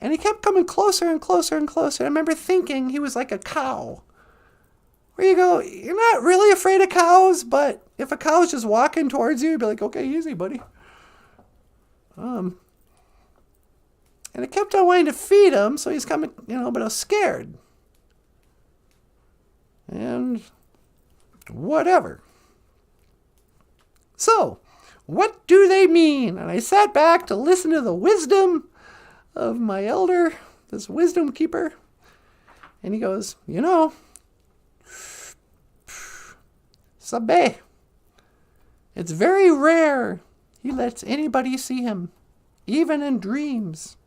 And he kept coming closer and closer and closer. I remember thinking he was like a cow. Where you go, you're not really afraid of cows, but if a cow's just walking towards you, you'd be like, okay, easy, buddy. And I kept on wanting to feed him, so he's coming, but I was scared. And whatever. So, what do they mean? And I sat back to listen to the wisdom of my elder, this wisdom keeper. And he goes, Sabe, it's very rare he lets anybody see him, even in dreams.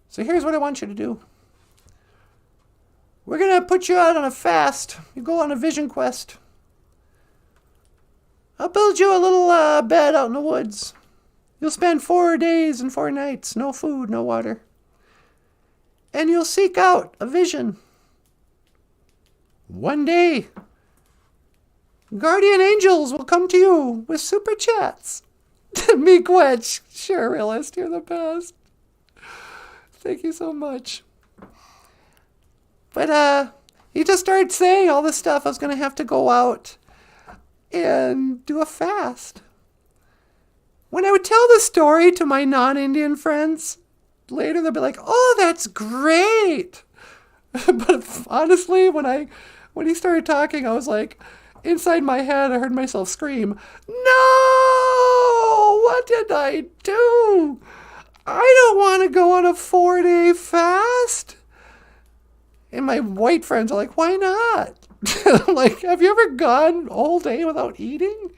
So here's what I want you to do. We're going to put you out on a fast. You go on a vision quest. I'll build you a little bed out in the woods. You'll spend 4 days and 4 nights, no food, no water. And you'll seek out a vision. One day, guardian angels will come to you with super chats. Miigwech, surrealist, you're the best. Thank you so much. But he just started saying all this stuff. I was going to have to go out and do a fast. When I would tell the story to my non-Indian friends, later they'll be like, oh, that's great. But honestly, when he started talking, I was like, inside my head, I heard myself scream, no, what did I do? I don't want to go on a 4-day fast. And my white friends are like, why not? I'm like, have you ever gone a whole day without eating?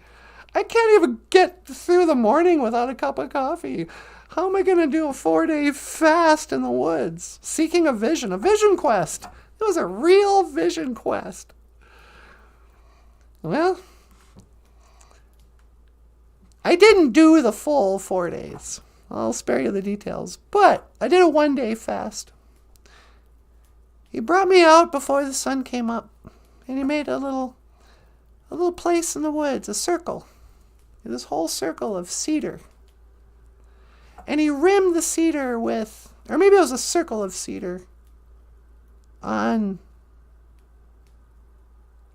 I can't even get through the morning without a cup of coffee. How am I going to do a 4-day fast in the woods? Seeking a vision quest. It was a real vision quest. Well, I didn't do the full 4 days. I'll spare you the details. But I did a 1-day fast. He brought me out before the sun came up. And he made a little place in the woods, a circle. This whole circle of cedar. And he rimmed the cedar with, or maybe it was a circle of cedar on,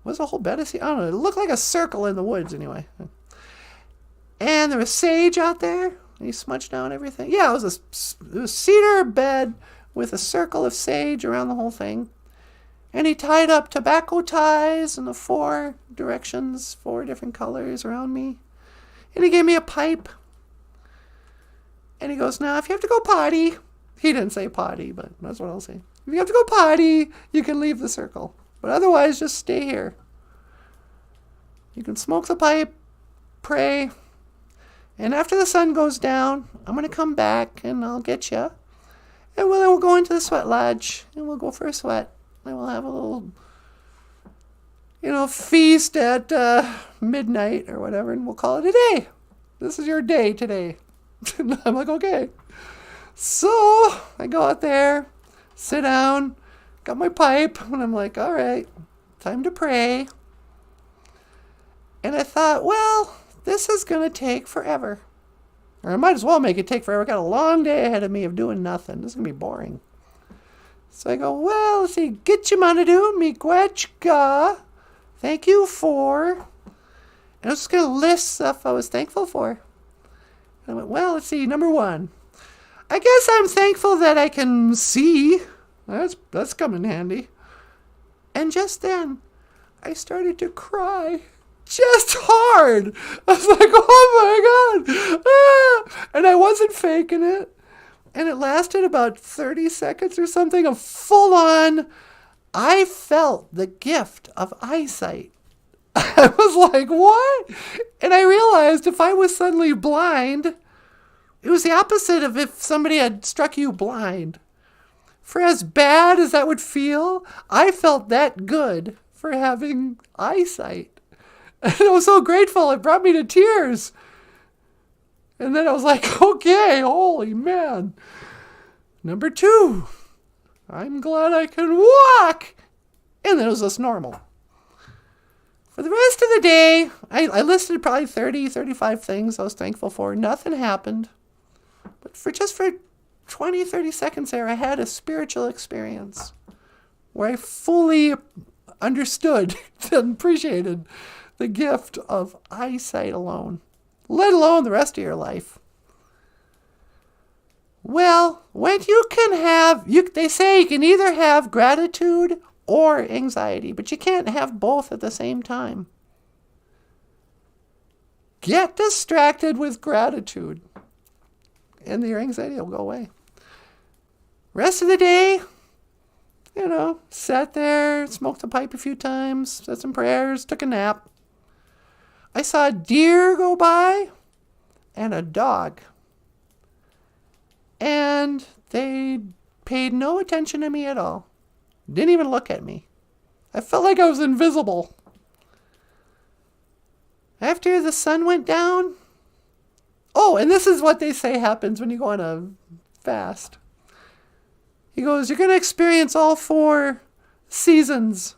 was it a whole bed of cedar? I don't know. It looked like a circle in the woods anyway. And there was sage out there. And he smudged down everything. Yeah, it was a cedar bed with a circle of sage around the whole thing. And he tied up tobacco ties in the 4 directions, 4 different colors around me. And he gave me a pipe. And he goes, now, if you have to go potty, he didn't say potty, but that's what I'll say. If you have to go potty, you can leave the circle. But otherwise, just stay here. You can smoke the pipe, pray. And after the sun goes down, I'm going to come back and I'll get you. And we'll go into the sweat lodge and we'll go for a sweat. And we'll have a little, feast at midnight or whatever. And we'll call it a day. This is your day today. And I'm like, okay. So I go out there, sit down, got my pipe. And I'm like, all right, time to pray. And I thought, well, this is going to take forever. Or I might as well make it take forever. I got a long day ahead of me of doing nothing. This is going to be boring. So I go, well, let's see. Gitchamanadu, miigwechka. Thank you for. And I was just going to list stuff I was thankful for. And I went, well, let's see. Number 1. I guess I'm thankful that I can see. That's coming handy. And just then, I started to cry. Just hard. I was like, oh my God. Ah! And I wasn't faking it. And it lasted about 30 seconds or something of full on. I felt the gift of eyesight. I was like, what? And I realized if I was suddenly blind, it was the opposite of if somebody had struck you blind. For as bad as that would feel, I felt that good for having eyesight. And I was so grateful. It brought me to tears. And then I was like, okay, holy man. Number 2, I'm glad I can walk. And then it was just normal. For the rest of the day, I listed probably 30, 35 things I was thankful for. Nothing happened. But for 20, 30 seconds there, I had a spiritual experience where I fully understood and appreciated the gift of eyesight alone, let alone the rest of your life. Well, when you can have, they say you can either have gratitude or anxiety, but you can't have both at the same time. Get distracted with gratitude, and your anxiety will go away. Rest of the day, sat there, smoked a pipe a few times, said some prayers, took a nap. I saw a deer go by and a dog. And they paid no attention to me at all. Didn't even look at me. I felt like I was invisible. After the sun went down. Oh, and this is what they say happens when you go on a fast. He goes, you're going to experience all 4 seasons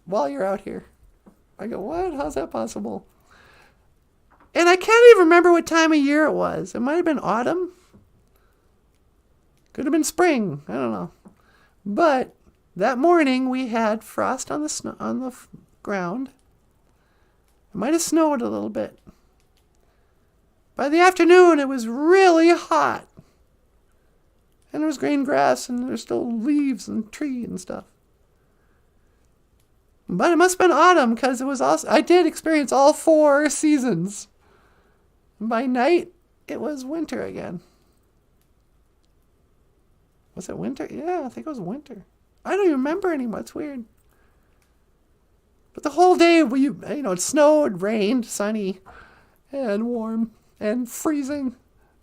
while you're out here. I go, what? How's that possible? And I can't even remember what time of year it was. It might have been autumn. Could have been spring. I don't know. But that morning we had frost on the snow, on the ground. It might have snowed a little bit. By the afternoon it was really hot. And there was green grass and there's still leaves and tree and stuff. But it must have been autumn because it was also, I did experience all 4 seasons. By night, it was winter again. Was it winter? Yeah, I think it was winter. I don't even remember anymore. It's weird. But the whole day, it snowed, rained, sunny, and warm, and freezing.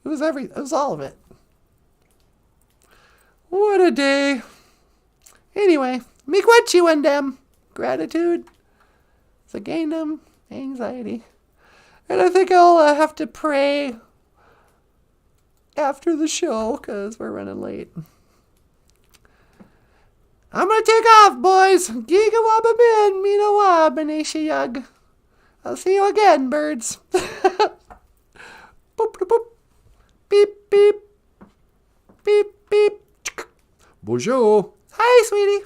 It was all of it. What a day. Anyway, miigwechka. Gratitude. Zagainam. Anxiety. And I think I'll have to pray after the show because we're running late. I'm going to take off, boys. Gigawabamin, minawabaneshiyug. I'll see you again, birds. Boop, boop, boop. Beep, beep. Beep, beep. Bonjour. Hi, sweetie.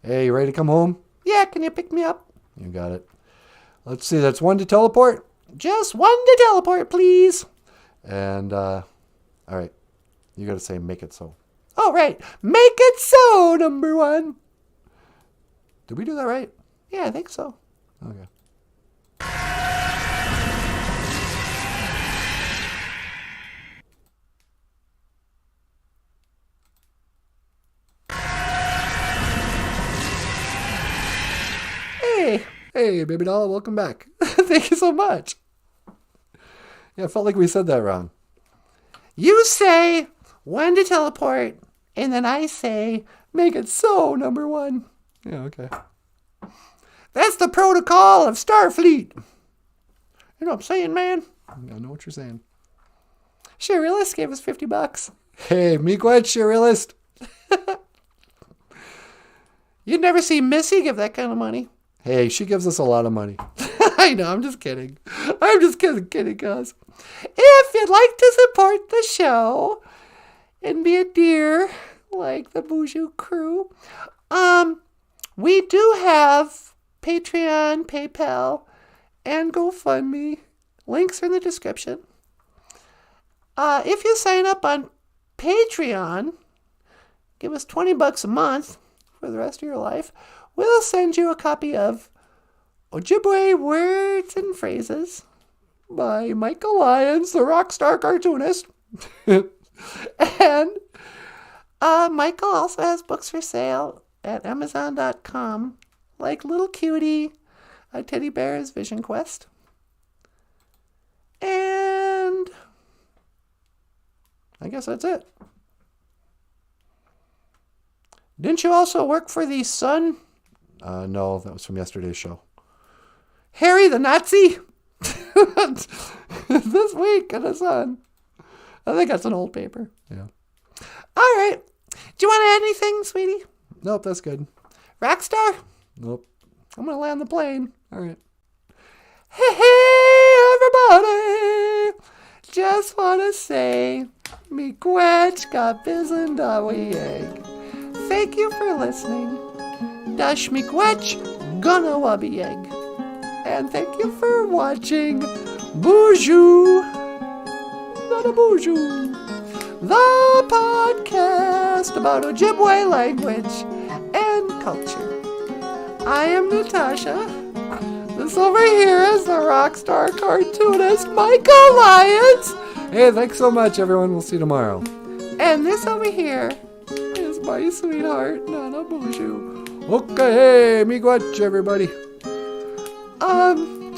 Hey, you ready to come home? Yeah, can you pick me up? You got it. Let's see, that's 1 to teleport. Just 1 to teleport, please. And, all right. You got to say, make it so. All right. Make it so, number 1. Did we do that right? Yeah, I think so. Okay. Hey, baby doll, welcome back. Thank you so much. Yeah, I felt like we said that wrong. You say 1 to teleport, and then I say, make it so, number 1. Yeah, okay. That's the protocol of Starfleet. You know what I'm saying, man? I know what you're saying. Surrealist gave us $50. Hey, miigwechka, realist. You'd never see Missy give that kind of money. Hey, she gives us a lot of money. I know, I'm just kidding. I'm just kidding, guys. If you'd like to support the show and be a dear like the BOOZHOO crew, we do have Patreon, PayPal, and GoFundMe. Links are in the description. If you sign up on Patreon, give us $20 a month for the rest of your life, we'll send you a copy of Ojibwe Words and Phrases by Michael Lyons, the rock star cartoonist. And Michael also has books for sale at Amazon.com, like Little Cutie, a Teddy Bear's Vision Quest. And I guess that's it. Didn't you also work for the Sun? No, that was from yesterday's show. Harry the Nazi? This week in the Sun. I think that's an old paper. Yeah. All right. Do you want to add anything, sweetie? Nope, that's good. Rockstar? Nope. I'm going to land the plane. All right. Hey, everybody. Just want to say, me quetch got bizzin' da we egg. Thank you for listening. Dash me quetch gonna wubby egg. And thank you for watching BOOZHOO NANABOOZHOO, the podcast about Ojibwe language and culture. I am Natasha. This over here is the rock star cartoonist Michael Lyons. Hey, thanks so much, everyone. We'll see you tomorrow. And this over here is my sweetheart, NANABOOZHOO. Okay, miigwech, everybody.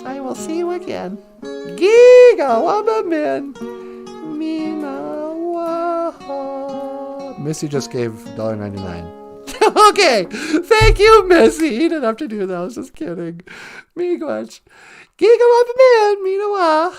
I will see you again. Giga Wabamin. Minawa. Missy just gave $1.99. Okay, thank you, Missy. You didn't have to do that. I was just kidding. Miigwech. Giga Wabamin. Minawa.